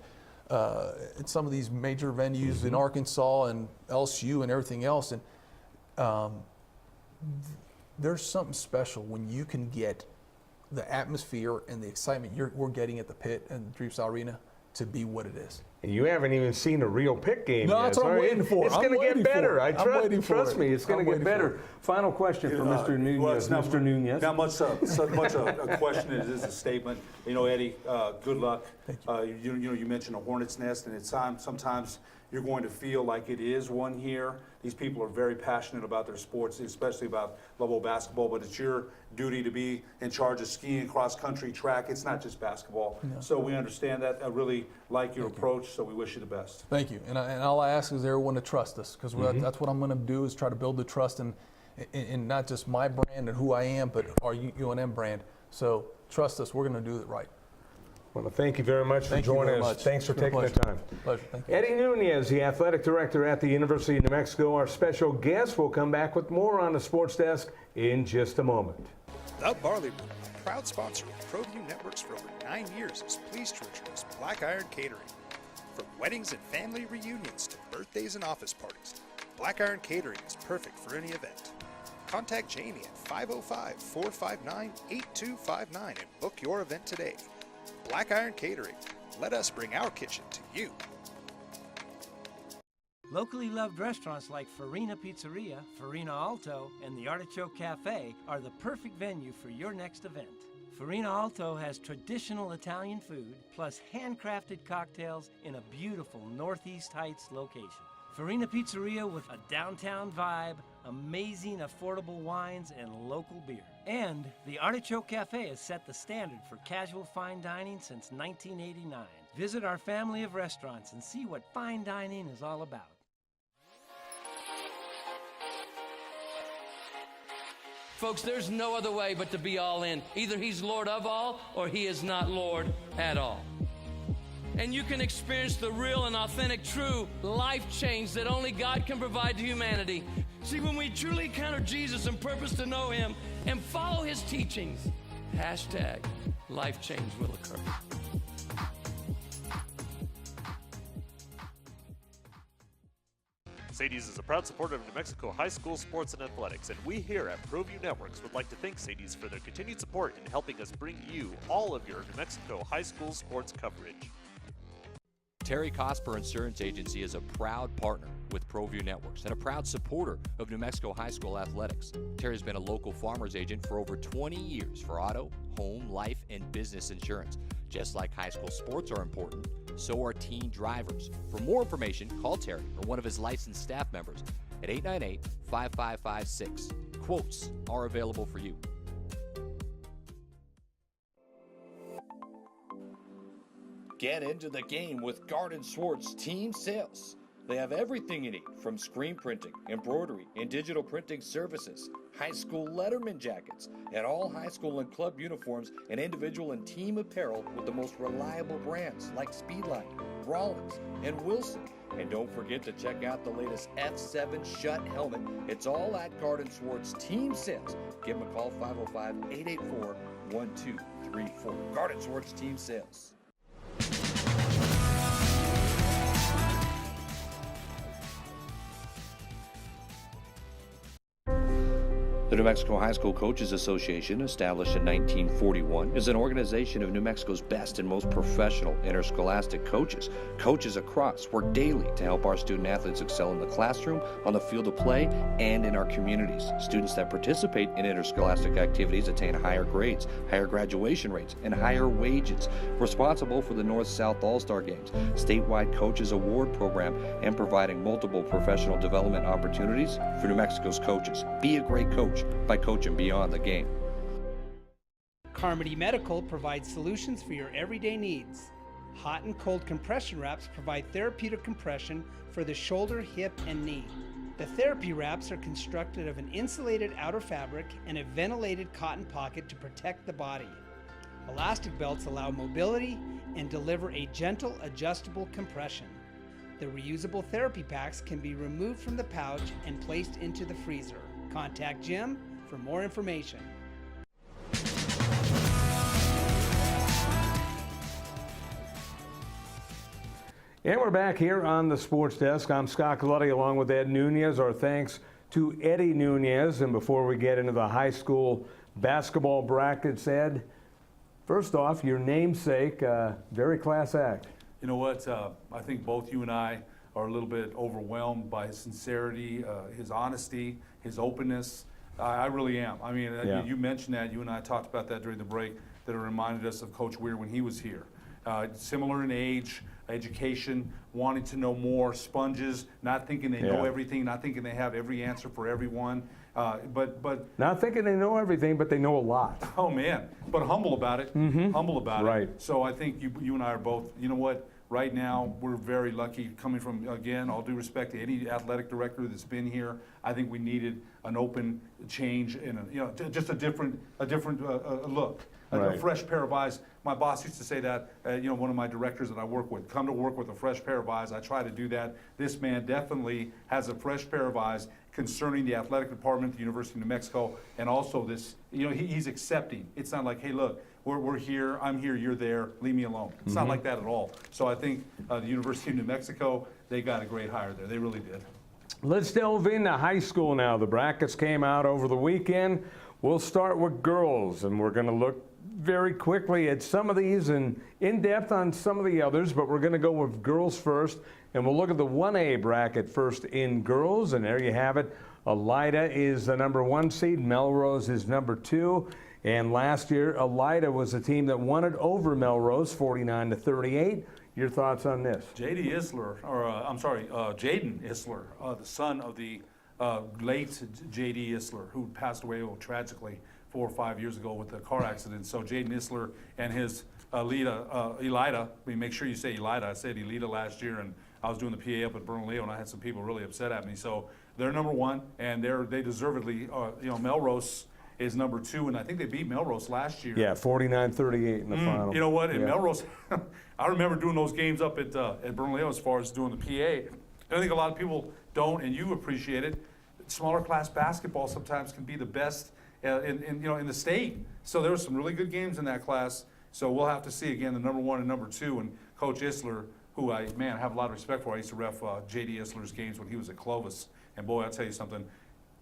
at some of these major venues in Arkansas and LSU and everything else. And there's something special when you can get the atmosphere and the excitement we're getting at the pit and the Dreepstyle Arena to be what it is. And you haven't even seen a real pit game yet. No, that's what I'm waiting for. It's going to get better. Trust me, it's going to get better. Final question for Mr. Nunez. Mr. Nunez. Not much a question. It is a statement. Eddie, good luck. Thank you. You mentioned a hornet's nest, and it's sometimes you're going to feel like it is one here. These people are very passionate about their sports, especially about Lobo basketball, but it's your duty to be in charge of skiing, cross-country, track. It's not just basketball. No. So we understand that. I really like your approach, so we wish you the best. Thank you. And all I ask is everyone to trust us, because that's what I'm going to do, is try to build the trust in not just my brand and who I am, but our UNM brand. So trust us. We're going to do it right. Well, thank you very much for joining us. Thanks for taking the time. Pleasure. Thank you. Eddie Nunez, the athletic director at the University of New Mexico, our special guest. We'll come back with more on the Sports Desk in just a moment. The Barley Room, proud sponsor of Proview Networks for over 9 years, is pleased to introduce Black Iron Catering. From weddings and family reunions to birthdays and office parties, Black Iron Catering is perfect for any event. Contact Jamie at 505-459-8259 and book your event today. Black Iron Catering. Let us bring our kitchen to you. Locally loved restaurants like Farina Pizzeria, Farina Alto, and the Artichoke Cafe are the perfect venue for your next event. Farina Alto has traditional Italian food, plus handcrafted cocktails in a beautiful Northeast Heights location. Farina Pizzeria with a downtown vibe, amazing affordable wines, and local beer. And the Artichoke Cafe has set the standard for casual fine dining since 1989. Visit our family of restaurants and see what fine dining is all about. Folks, there's no other way but to be all in. Either he's Lord of all or he is not Lord at all. and you can experience the real and authentic, true life change that only God can provide to humanity. See, when we truly encounter Jesus and purpose to know Him and follow His teachings, hashtag life change will occur. Sadie's is a proud supporter of New Mexico high school sports and athletics, and we here at Proview Networks would like to thank Sadie's for their continued support in helping us bring you all of your New Mexico high school sports coverage. Terry Cosper Insurance Agency is a proud partner with Proview Networks and a proud supporter of New Mexico high school athletics. Terry's been a local farmer's agent for over 20 years for auto, home, life, and business insurance. Just like high school sports are important, so are teen drivers. For more information, call Terry or one of his licensed staff members at 898-5556. Quotes are available for you. Get into the game with Garden Swartz Team Sales. They have everything you need, from screen printing, embroidery, and digital printing services, high school letterman jackets, and all high school and club uniforms and individual and team apparel with the most reliable brands like Speedline, Rollins, and Wilson. And don't forget to check out the latest F7 Shut helmet. It's all at Garden Swartz Team Sales. Give them a call, 505-884-1234. Garden Swartz Team Sales. The New Mexico High School Coaches Association, established in 1941, is an organization of New Mexico's best and most professional interscholastic coaches. Coaches across work daily to help our student athletes excel in the classroom, on the field of play, and in our communities. Students that participate in interscholastic activities attain higher grades, higher graduation rates, and higher wages. Responsible for the North-South All-Star Games, statewide Coaches Award Program, and providing multiple professional development opportunities for New Mexico's coaches. Be a great coach by coaching beyond the game. Carmody Medical provides solutions for your everyday needs. Hot and cold compression wraps provide therapeutic compression for the shoulder, hip, and knee. The therapy wraps are constructed of an insulated outer fabric and a ventilated cotton pocket to protect the body. Elastic belts allow mobility and deliver a gentle, adjustable compression. The reusable therapy packs can be removed from the pouch and placed into the freezer. Contact Jim for more information. And we're back here on the Sports Desk. I'm Scott Galetti along with Ed Nunez. Our thanks to Eddie Nunez. And before we get into the high school basketball brackets, Ed, first off, your namesake, very class act. You know what? I think both you and I are a little bit overwhelmed by his sincerity, his honesty, his openness. I really am. I mean, Yeah. You mentioned that. You and I talked about that during the break, that it reminded us of Coach Weir when he was here. Similar in age, education, wanting to know more, sponges, not thinking they know everything, not thinking they have every answer for everyone. But not thinking they know everything, but they know a lot. Oh man, but humble about it. Humble about Right. it. So I think you and I are both. You know what? Right now, we're very lucky coming from, again, all due respect to any athletic director that's been here. I think we needed an open change and just a different look, a fresh pair of eyes. My boss used to say that, one of my directors that I work with, come to work with a fresh pair of eyes. I try to do that. This man definitely has a fresh pair of eyes concerning the athletic department at the University of New Mexico, and also this, he's accepting. It's not like, hey, look, we're here, I'm here, you're there, leave me alone. It's not like that at all. So I think the University of New Mexico, they got a great hire there. They really did. Let's delve into high school now. The brackets came out over the weekend. We'll start with girls, and we're going to look very quickly at some of these and in depth on some of the others, but we're going to go with girls first, and we'll look at the 1A bracket first in girls, and there you have it. Elida is the number 1 seed, Melrose is number 2. And last year, Elida was the team that won it over Melrose, 49-38. Your thoughts on this? Jaden Isler, the son of the late J.D. Isler, who passed away tragically 4 or 5 years ago with a car accident. So Jaden Isler and his Elida, make sure you say Elida. I said Elida last year, and I was doing the PA up at Bernalillo, and I had some people really upset at me. So they're number 1, and they deservedly, Melrose is number 2, and I think they beat Melrose last year. Yeah, 49-38 in the final. You know what? In Yeah. Melrose, I remember doing those games up at Bernalillo as far as doing the PA. I think a lot of people don't, and you appreciate it. Smaller class basketball sometimes can be the best in the state. So there were some really good games in that class. So we'll have to see again the number 1 and number 2, and Coach Isler, who I have a lot of respect for. I used to ref J.D. Isler's games when he was at Clovis, and boy, I'll tell you something.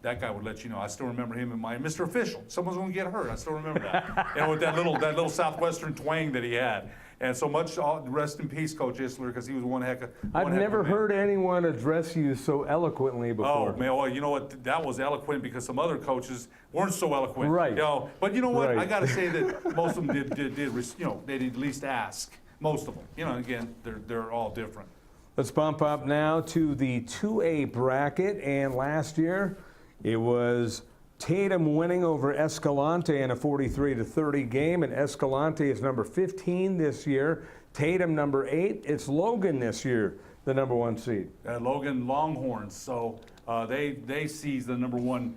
That guy would let you know. I still remember him in my Mr. Official. Someone's going to get hurt. I still remember that. And with that little Southwestern twang that he had. And so much, rest in peace, Coach Isler, because he was one heck of I've never heard anyone address you so eloquently before. Oh, man, well, you know what? That was eloquent because some other coaches weren't so eloquent. Right. You know, but you know what? Right. I got to say that most of them did, they did at least ask. Most of them. You know, again, they're all different. Let's bump up now to the 2A bracket, and last year it was Tatum winning over Escalante in a 43-30 game, and Escalante is number 15 this year. Tatum number 8. It's Logan this year, the number 1 seed. Logan Longhorns. So they seized the number 1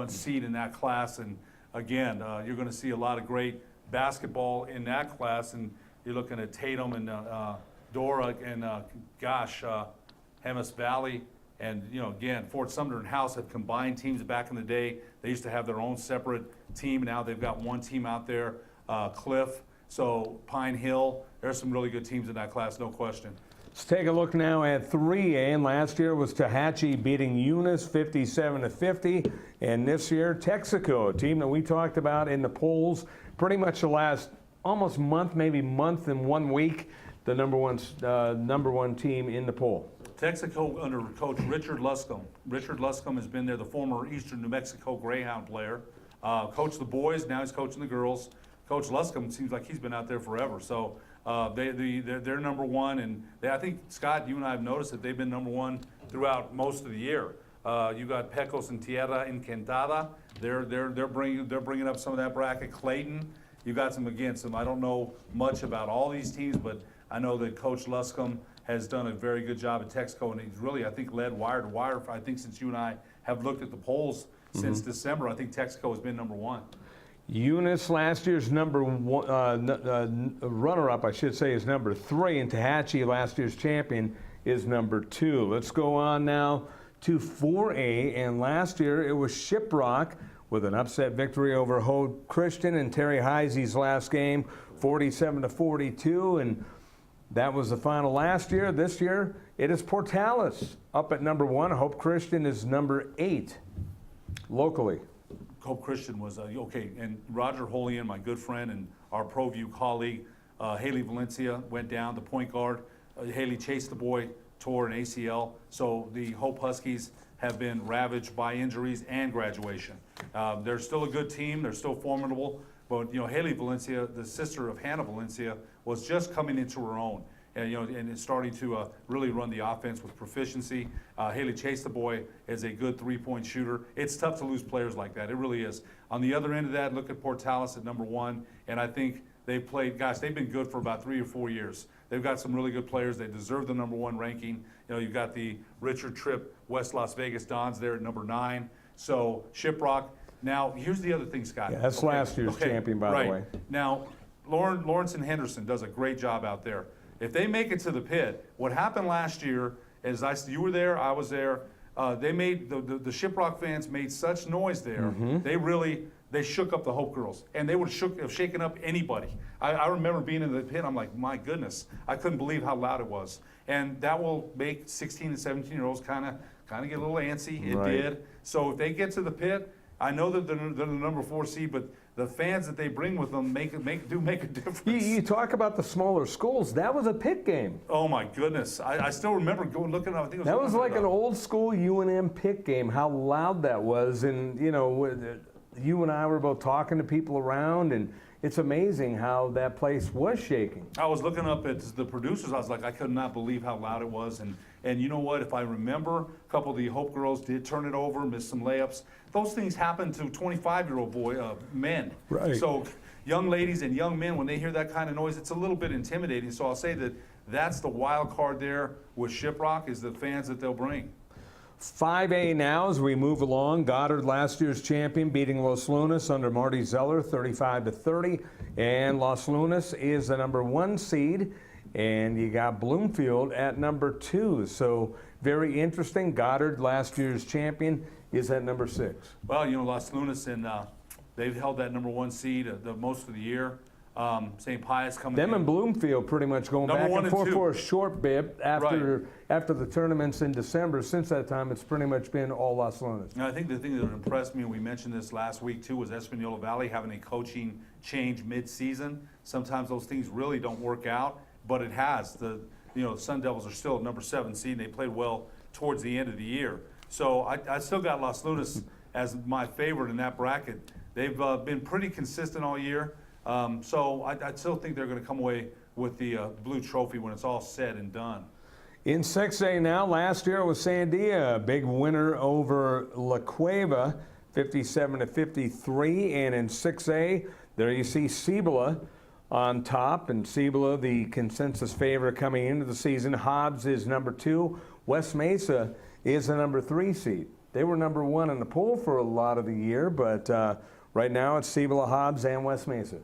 seed in that class, and again, you're going to see a lot of great basketball in that class, and you're looking at Tatum and Dora and Hemis Valley. And, again, Fort Sumner and House have combined teams back in the day. They used to have their own separate team. Now they've got one team out there, Cliff. So Pine Hill, there's some really good teams in that class, no question. Let's take a look now at 3A. And last year was Tehachapi beating Eunice 57-50. And this year, Texaco, a team that we talked about in the polls pretty much the last almost month, maybe month and 1 week, the number one team in the poll. Texaco under Coach Richard Luscombe. Richard Luscombe has been there, the former Eastern New Mexico Greyhound player. Coached the boys, now he's coaching the girls. Coach Luscombe seems like he's been out there forever. So they're number 1, and I think, Scott, you and I have noticed that they've been number 1 throughout most of the year. You got Pecos and Tierra Encantada. They're bringing up some of that bracket. Clayton, you got some. I don't know much about all these teams, but I know that Coach Luscombe has done a very good job at Texaco, and he's really, I think, led wire to wire. I think since you and I have looked at the polls since December, I think Texaco has been number 1. Eunice last year's runner-up, I should say, is number 3, and Tehachapi, last year's champion, is number 2. Let's go on now to 4A, and last year it was Shiprock with an upset victory over Hope Christian in Terry Heisey's last game, 47-42, and that was the final last year. This year, it is Portales up at number 1. Hope Christian is number 8 locally. Hope Christian was okay, and Roger Holian, my good friend and our Proview colleague, Haley Valencia went down, the point guard. Haley chased the boy, tore an ACL. So the Hope Huskies have been ravaged by injuries and graduation. They're still a good team. They're still formidable. But, Haley Valencia, the sister of Hannah Valencia, was just coming into her own. And starting to really run the offense with proficiency. Haley Chase, the boy, is a good three-point shooter. It's tough to lose players like that. It really is. On the other end of that, look at Portales at number 1. And I think they've played, they've been good for about 3 or 4 years. They've got some really good players. They deserve the number 1 ranking. You've got the Richard Tripp West Las Vegas Dons there at number 9. So Shiprock. Now, here's the other thing, Scott. Yeah, that's last year's champion, by the way. Now, Lawrence and Henderson does a great job out there. If they make it to the pit, what happened last year is you were there, I was there. They made the Shiprock fans made such noise there. They shook up the Hope girls, and they would have shaken up anybody. I remember being in the pit. I'm like, my goodness, I couldn't believe how loud it was, and that will make 16 and 17-year-olds kind of get a little antsy. It did. So if they get to the pit, I know that they're the number 4 seed, but the fans that they bring with them make a difference. You talk about the smaller schools. That was a pit game. Oh my goodness! I still remember looking up. I think it was that was like an old school UNM pit game. How loud that was, and you and I were both talking to people around, and it's amazing how that place was shaking. I was looking up at the producers. I was like, I could not believe how loud it was, and you know what? If I remember, a couple of the Hope girls did turn it over, missed some layups. Those things happen to 25-year-old men. Right. So young ladies and young men, when they hear that kind of noise, it's a little bit intimidating. So I'll say that's the wild card there with Shiprock is the fans that they'll bring. 5A now as we move along. Goddard, last year's champion, beating Los Lunas under Marty Zeller 35-30. And Los Lunas is the number 1 seed. And you got Bloomfield at number 2. So very interesting. Goddard, last year's champion, is at number 6. Well, you know, Los Lunas, and they've held that number 1 seed the most of the year. St. Pius coming in. Them and Bloomfield pretty much going Number back 1 and and forth 2. for a short bit after the tournaments in December. Since that time, it's pretty much been all Los Lunas. And I think the thing that impressed me, and we mentioned this last week too, was Espanola Valley having a coaching change mid-season. Sometimes those things really don't work out, but it has. The Sun Devils are still at number 7 seed, and they played well towards the end of the year. So I still got Los Lunas as my favorite in that bracket. They've been pretty consistent all year. So I still think they're going to come away with the blue trophy when it's all said and done. In 6A now, last year it was Sandia, a big winner over La Cueva, 57-53. And in 6A, there you see Cibola on top. And Cibola, the consensus favorite coming into the season. Hobbs is number 2. West Mesa is the number 3 seed. They were number 1 in the poll for a lot of the year, but right now it's Cibola, Hobbs, and West Mesa.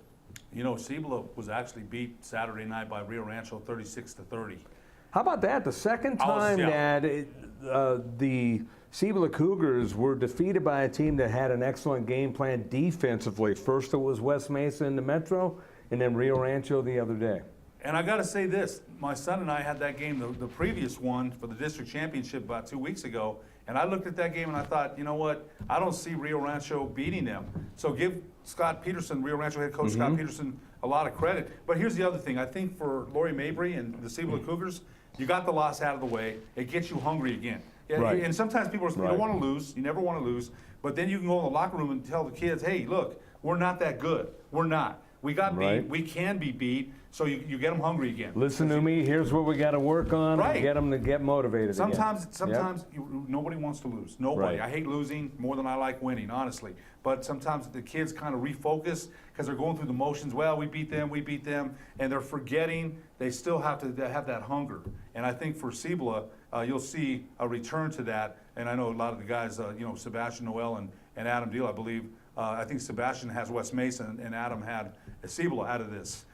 You know, Cibola was actually beat Saturday night by Rio Rancho 36-30. How about that? The second time that the Cibola Cougars were defeated by a team that had an excellent game plan defensively. First it was West Mesa in the Metro, and then Rio Rancho the other day. And I got to say this, my son and I had that game, the previous one for the district championship about 2 weeks ago, and I looked at that game and I thought, you know what, I don't see Rio Rancho beating them. So give Scott Peterson, Rio Rancho head coach Scott Peterson, a lot of credit. But here's the other thing. I think for Lori Mabry and the Cibola Cougars, you got the loss out of the way. It gets you hungry again. Right. And sometimes people you don't want to lose. You never want to lose. But then you can go in the locker room and tell the kids, hey, look, we're not that good. We're not. We got beat. We can be beat. So you get them hungry again. Listen to me. Here's what we got to work on and get them to get motivated Sometimes again. nobody wants to lose. Nobody. I hate losing more than I like winning, honestly. But sometimes the kids kind of refocus because they're going through the motions. Well, we beat them, and they're forgetting they still have to have that hunger. And I think for Cibola, you'll see a return to that. And I know a lot of the guys, Sebastian Noel and Adam Deal, I believe. I think Sebastian has West Mesa and Adam had Cibola out of this.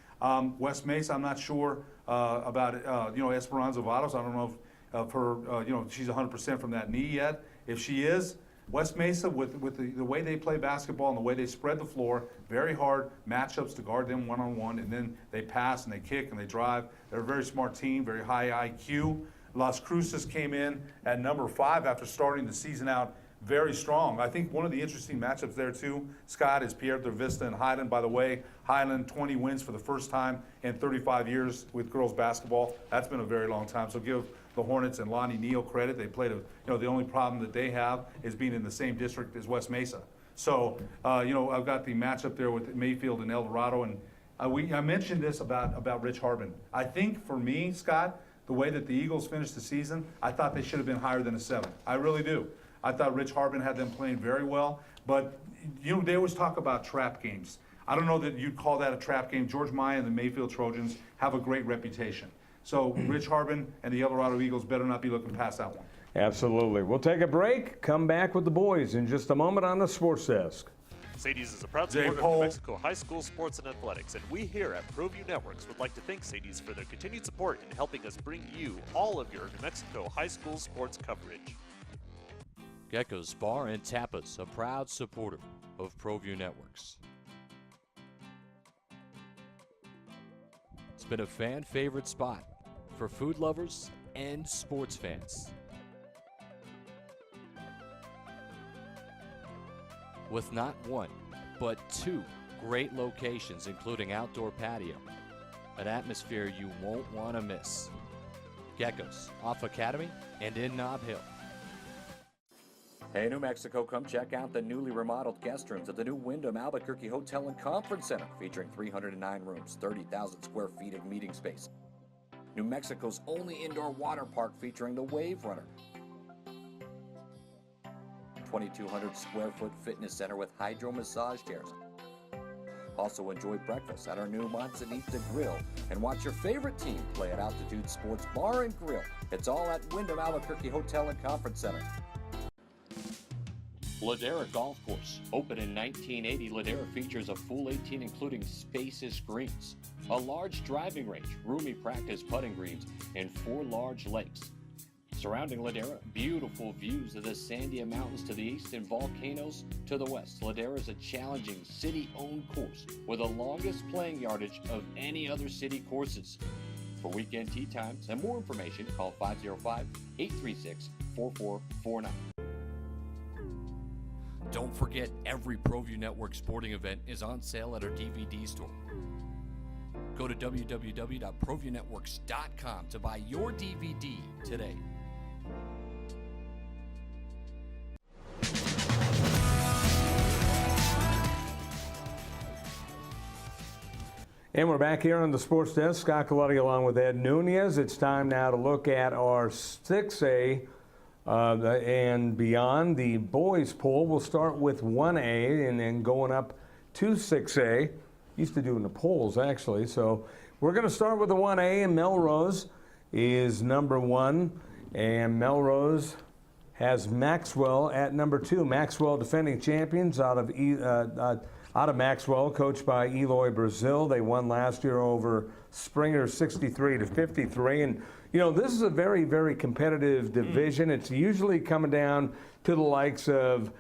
West Mesa, I'm not sure about, Esperanza Vados. I don't know if her, she's 100% from that knee yet. If she is, West Mesa, with the way they play basketball and the way they spread the floor, very hard matchups to guard them one-on-one, and then they pass and they kick and they drive. They're a very smart team, very high IQ. Las Cruces came in at number 5 after starting the season out very strong. I think one of the interesting matchups there too, Scott, is Pierre de Vista and Highland. By the way, Highland 20 wins for the first time in 35 years with girls basketball. That's been a very long time. So give the Hornets and Lonnie Neal credit. They played the only problem that they have is being in the same district as West Mesa. So, I've got the matchup there with Mayfield and El Dorado. And I mentioned this about Rich Harbin. I think for me, Scott, the way that the Eagles finished the season, I thought they should have been higher than a 7. I really do. I thought Rich Harbin had them playing very well, but they always talk about trap games. I don't know that you'd call that a trap game. George Maya and the Mayfield Trojans have a great reputation. So Rich Harbin and the El Dorado Eagles better not be looking past that one. Absolutely. We'll take a break, come back with the boys in just a moment on the Sports Desk. Sadie's is a proud supporter of New Mexico high school sports and athletics, and we here at Proview Networks would like to thank Sadie's for their continued support in helping us bring you all of your New Mexico high school sports coverage. Gecko's Bar and Tapas, a proud supporter of Proview Networks. It's been a fan favorite spot for food lovers and sports fans. With not one, but 2 great locations, including outdoor patio, an atmosphere you won't want to miss. Gecko's, off Academy and in Nob Hill. Hey, New Mexico, come check out the newly remodeled guest rooms at the new Wyndham Albuquerque Hotel and Conference Center, featuring 309 rooms, 30,000 square feet of meeting space. New Mexico's only indoor water park featuring the Wave Runner. 2,200 square foot fitness center with hydro massage chairs. Also enjoy breakfast at our new Manzanita Grill and watch your favorite team play at Altitude Sports Bar and Grill. It's all at Wyndham Albuquerque Hotel and Conference Center. Ladera Golf Course. Opened in 1980, Ladera features a full 18 including spacious greens, a large driving range, roomy practice putting greens, and 4 large lakes. Surrounding Ladera, beautiful views of the Sandia Mountains to the east and volcanoes to the west. Ladera is a challenging city-owned course with the longest playing yardage of any other city courses. For weekend tee times and more information, call 505-836-4449. Don't forget, every Proview Network sporting event is on sale at our DVD store. Go to www.proviewNetworks.com to buy your DVD today. And we're back here on the Sports Desk. Scott Galetti along with Ed Nunez. It's time now to look at our 6A and beyond. The boys poll will start with 1A and then going up to 6A. Used to do in the polls, actually. So we're going to start with the 1A, and Melrose is number 1. And Melrose has Maxwell at number 2. Maxwell, defending champions out of Maxwell, coached by Eloy Brazil. They won last year over Springer 63-53. And, you know, this is a very, very competitive division. It's usually coming down to the likes of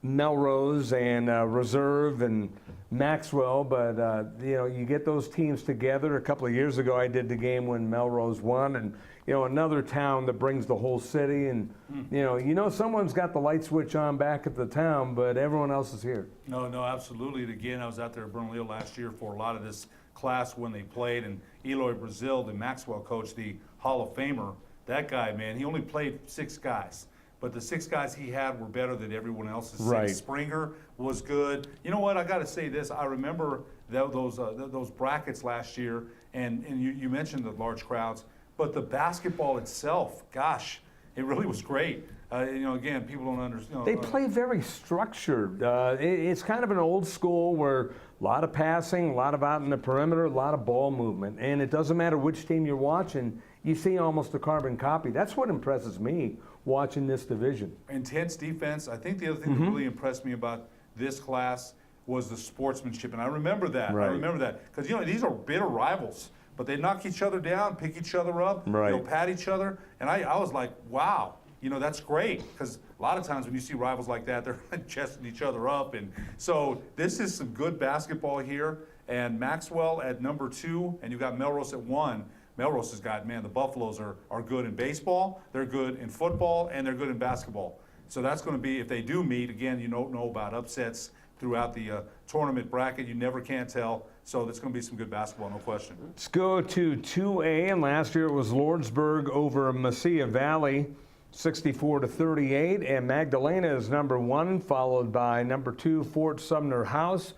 Melrose and Reserve and Maxwell. But, you know, you get those teams together. A couple of years ago, I did the game when Melrose won. And, you know, another town that brings the whole city. And, you know, someone's got the light switch on back at the town, but everyone else is here. No, absolutely. And again, I was out there at Bernalillo last year for a lot of this class when they played. And Eloy Brazil, the Maxwell coach, the Hall of Famer, that guy, man, he only played 6 guys. But the 6 guys he had were better than everyone else's. Right. Springer was good. You know what? I got to say this. I remember those brackets last year, and you mentioned the large crowds. But the basketball itself, gosh, it really was great. You know, again, people don't understand. They play very structured. It's kind of an old school where a lot of passing, a lot of out in the perimeter, a lot of ball movement. And it doesn't matter which team you're watching, you see almost a carbon copy. That's what impresses me watching this division. Intense defense. I think the other thing that really impressed me about this class was the sportsmanship. And I remember that. Right. I remember that. Because, you know, these are bitter rivals. But they knock each other down, pick each other up, right. You know, pat each other. And I was like, wow, you know, that's great. Because a lot of times when you see rivals like that, they're chesting each other up. And so this is some good basketball here. And Maxwell at number 2, and you've got Melrose at 1. Melrose has got, man, the Buffaloes are good in baseball, they're good in football, and they're good in basketball. So that's going to be, if they do meet, again, you don't know about upsets throughout the tournament bracket. You never can tell. So there's going to be some good basketball, no question. Let's go to 2A, and last year it was Lordsburg over Mesilla Valley, 64-38, and Magdalena is number 1, followed by number 2, Fort Sumner House.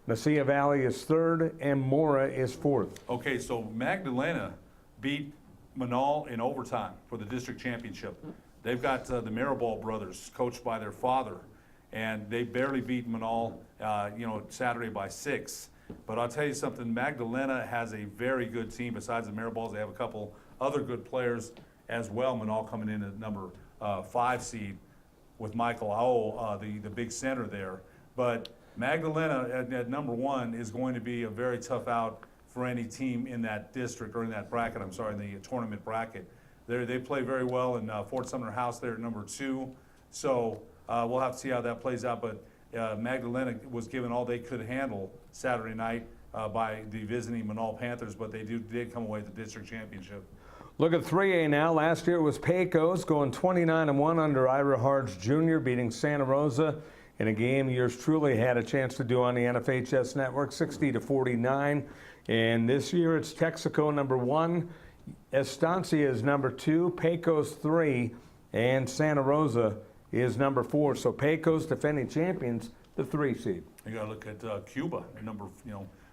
Mesilla Valley is 3rd, and Mora is 4th. Okay, so Magdalena beat Manal in overtime for the district championship. They've got the Maribal brothers, coached by their father, and they barely beat Manal, you know, Saturday by 6. But I'll tell you something, Magdalena has a very good team. Besides the Maribals, they have a couple other good players as well. Manal coming in at number 5 seed with Michael Ao, the big center there. But Magdalena at number 1 is going to be a very tough out for any team in that district, or in that bracket, I'm sorry, in the tournament bracket. They play very well in Fort Sumner House there at number 2. So we'll have to see how that plays out. But Magdalena was given all they could handle Saturday night by the visiting Manal Panthers, but they did come away with the district championship. Look at 3A now. Last year it was Pecos going 29-1 under Ira Hards Jr., beating Santa Rosa in a game yours truly had a chance to do on the NFHS network, 60-49. And this year it's Texaco number 1, Estancia is number 2, Pecos 3, and Santa Rosa is number 4. So Pecos, defending champions, the 3 seed. You got to look at Cuba,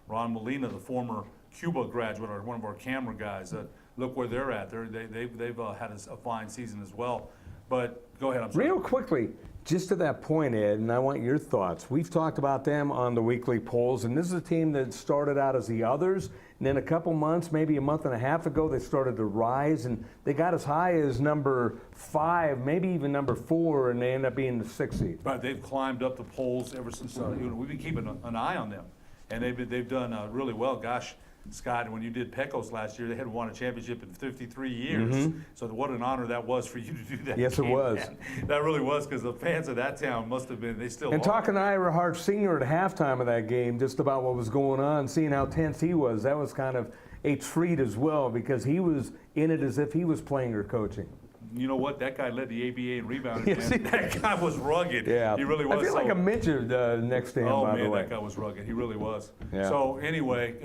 Ron Molina, the former Cuba graduate, or one of our camera guys. Look where they're at. They've had a fine season as well. But go ahead. I'm sorry. Real quickly, just to that point, Ed, and I want your thoughts. We've talked about them on the weekly polls, and this is a team that started out as the others. And then a couple months, maybe a month and a half ago, they started to rise, and they got as high as number 5, maybe even number 4, and they end up being the 6th seed. Right, they've climbed up the polls ever since we've been keeping an eye on them, and they've done really well. Gosh, Scott, when you did Pecos last year, they hadn't won a championship in 53 years. Mm-hmm. So what an honor that was for you to do that. Yes, it was. Man. That really was, because the fans of that town must have been, they still And are. talking to Ira Hart Sr. at halftime of that game, just about what was going on, seeing how tense he was, that was kind of a treat as well, because he was in it as if he was playing or coaching. You know what? That guy led the ABA in rebounding. Yes, Man. That guy was rugged. Yeah. He really was. I feel like I mentioned next to him, oh, by man, the way. that guy was rugged. He really was. Yeah. So anyway,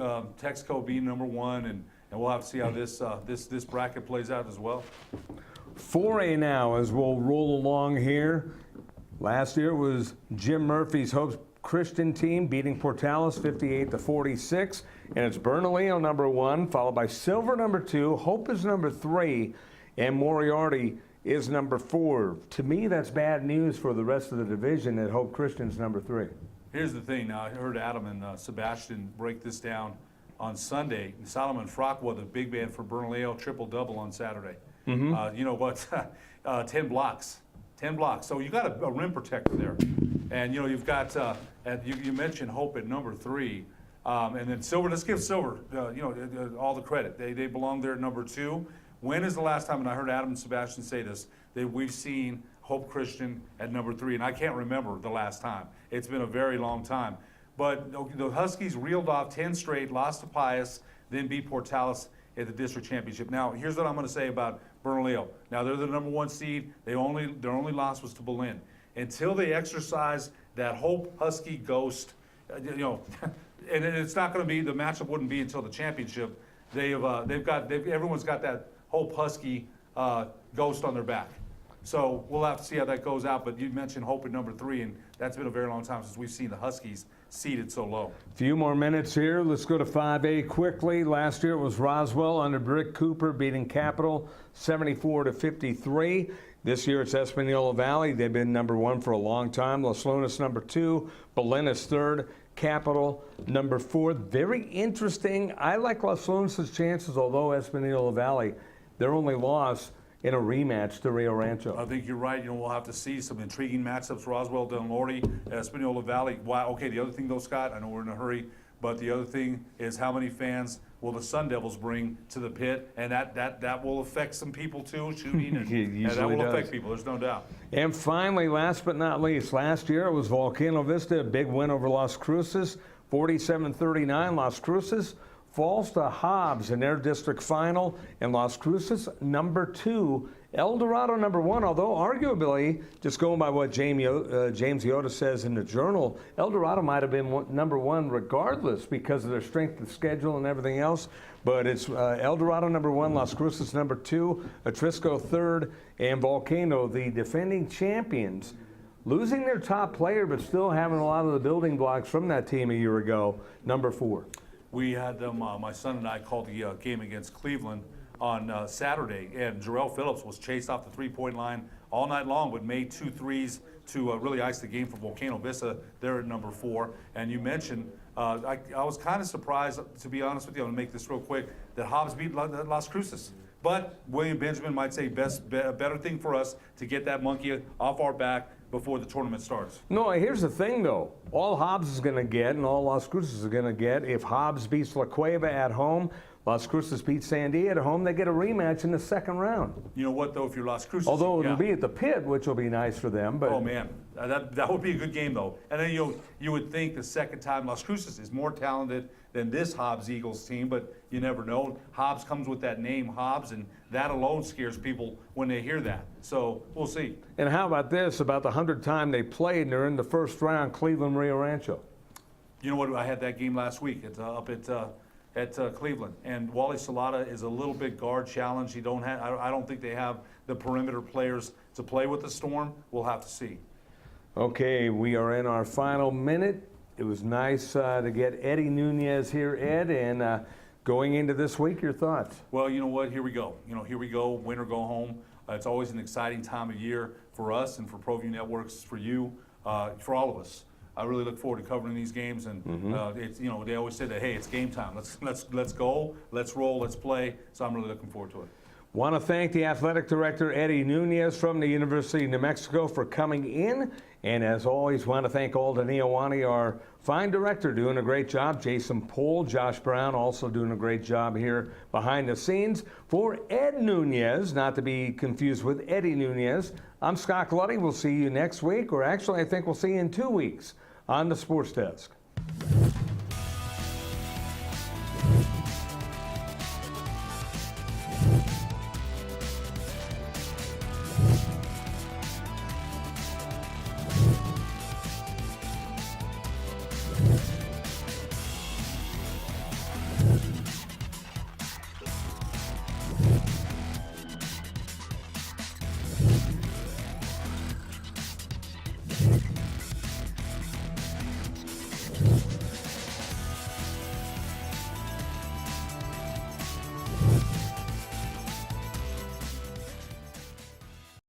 Texaco being number 1, and we'll have to see how this bracket plays out as well. 4A now as we'll roll along here. Last year was Jim Murphy's Hope Christian team beating Portales 58-46, and it's Bernalillo number 1, followed by Silver number 2, Hope is number 3, and Moriarty is number 4. To me, that's bad news for the rest of the division that Hope Christian's number 3. Here's the thing. Now, I heard Adam and Sebastian break this down on Sunday. Solomon Frockwell, the big man for Bernalillo, triple-double on Saturday. Mm-hmm. You know what? 10 blocks. 10 blocks. So you got a rim protector there. And, you know, you've got, you mentioned Hope at number 3. And then Silver, let's give Silver, all the credit. They belong there at number 2. When is the last time, and I heard Adam and Sebastian say this, that we've seen Hope Christian at number 3? And I can't remember the last time. It's been a very long time. But the Huskies reeled off 10 straight, lost to Pius, then beat Portales at the district championship. Now, here's what I'm going to say about Bernalillo. Now, they're the number 1 seed. Their only loss was to Berlin. Until they exercise that Hope Husky ghost, and it's not going to be, the matchup wouldn't be until the championship. Everyone's got that Hope Husky ghost on their back. So we'll have to see how that goes out. But you mentioned Hope at number 3, and that's been a very long time since we've seen the Huskies seated so low. Few more minutes here. Let's go to 5A quickly. Last year it was Roswell under Brick Cooper beating Capital 74-53. This year it's Espanola Valley. They've been number 1 for a long time. Los Lunas number 2. Belen is 3rd. Capital number 4. Very interesting. I like Los Lunas' chances, although Espanola Valley, their only loss in a rematch to Rio Rancho. I think you're right. We'll have to see some intriguing matchups. Roswell, Del Norte, Espanola Valley. Wow. Okay, the other thing, though, Scott, I know we're in a hurry, but the other thing is how many fans will the Sun Devils bring to the pit, and that will affect some people, too, shooting, and that will affect people, there's no doubt. And finally, last but not least, last year it was Volcano Vista, a big win over Las Cruces, 47-39. Las Cruces falls to Hobbs in their district final, and Las Cruces number 2, El Dorado number 1, although arguably, just going by what James Yoda says in the Journal, El Dorado might have been number 1 regardless because of their strength of schedule and everything else. But it's El Dorado number 1, Las Cruces number 2, Atrisco 3rd, and Volcano, the defending champions, losing their top player but still having a lot of the building blocks from that team a year ago, number 4. We had them, my son and I called the game against Cleveland on Saturday, and Jarrell Phillips was chased off the three-point line all night long, but made 2 threes to really ice the game for Volcano Vista. They're at number 4. And you mentioned, I was kind of surprised, to be honest with you, I'm going to make this real quick, that Hobbs beat Las Cruces. But William Benjamin might say better thing for us to get that monkey off our back before the tournament starts. No, here's the thing, though. All Hobbs is going to get and all Las Cruces are going to get, if Hobbs beats La Cueva at home, Las Cruces beats Sandia at home, they get a rematch in the second round. You know what, though, if you're Las Cruces... Although it'll be at the pit, which will be nice for them. But oh, man. That would be a good game, though. And then you would think the second time Las Cruces is more talented than this Hobbs Eagles team, but you never know. Hobbs comes with that name, Hobbs, and that alone scares people when they hear that. So we'll see. And how about this? About the 100th time they played, and they're in the first round, Cleveland, Rio Rancho. You know what? I had that game last week up at Cleveland, and Wally Salata is a little bit guard challenged. I don't think they have the perimeter players to play with the Storm. We'll have to see. Okay, we are in our final minute. It was nice to get Eddie Nunez here, Ed, and going into this week, your thoughts? Well, you know what? Here we go. Here we go. Win or go home. It's always an exciting time of year for us and for Proview Networks, for you, for all of us. I really look forward to covering these games, and it's, you know, they always say that, hey, it's game time. Let's go, let's roll, let's play. So I'm really looking forward to it. Want to thank the athletic director, Eddie Nunez from the University of New Mexico, for coming in. And as always, want to thank Alden Iowani, our fine director, doing a great job. Jason Pohl, Josh Brown, also doing a great job here behind the scenes. For Ed Nunez, not to be confused with Eddie Nunez, I'm Scott Galetti. We'll see you next week, or actually I think we'll see you in 2 weeks on the Sports Desk.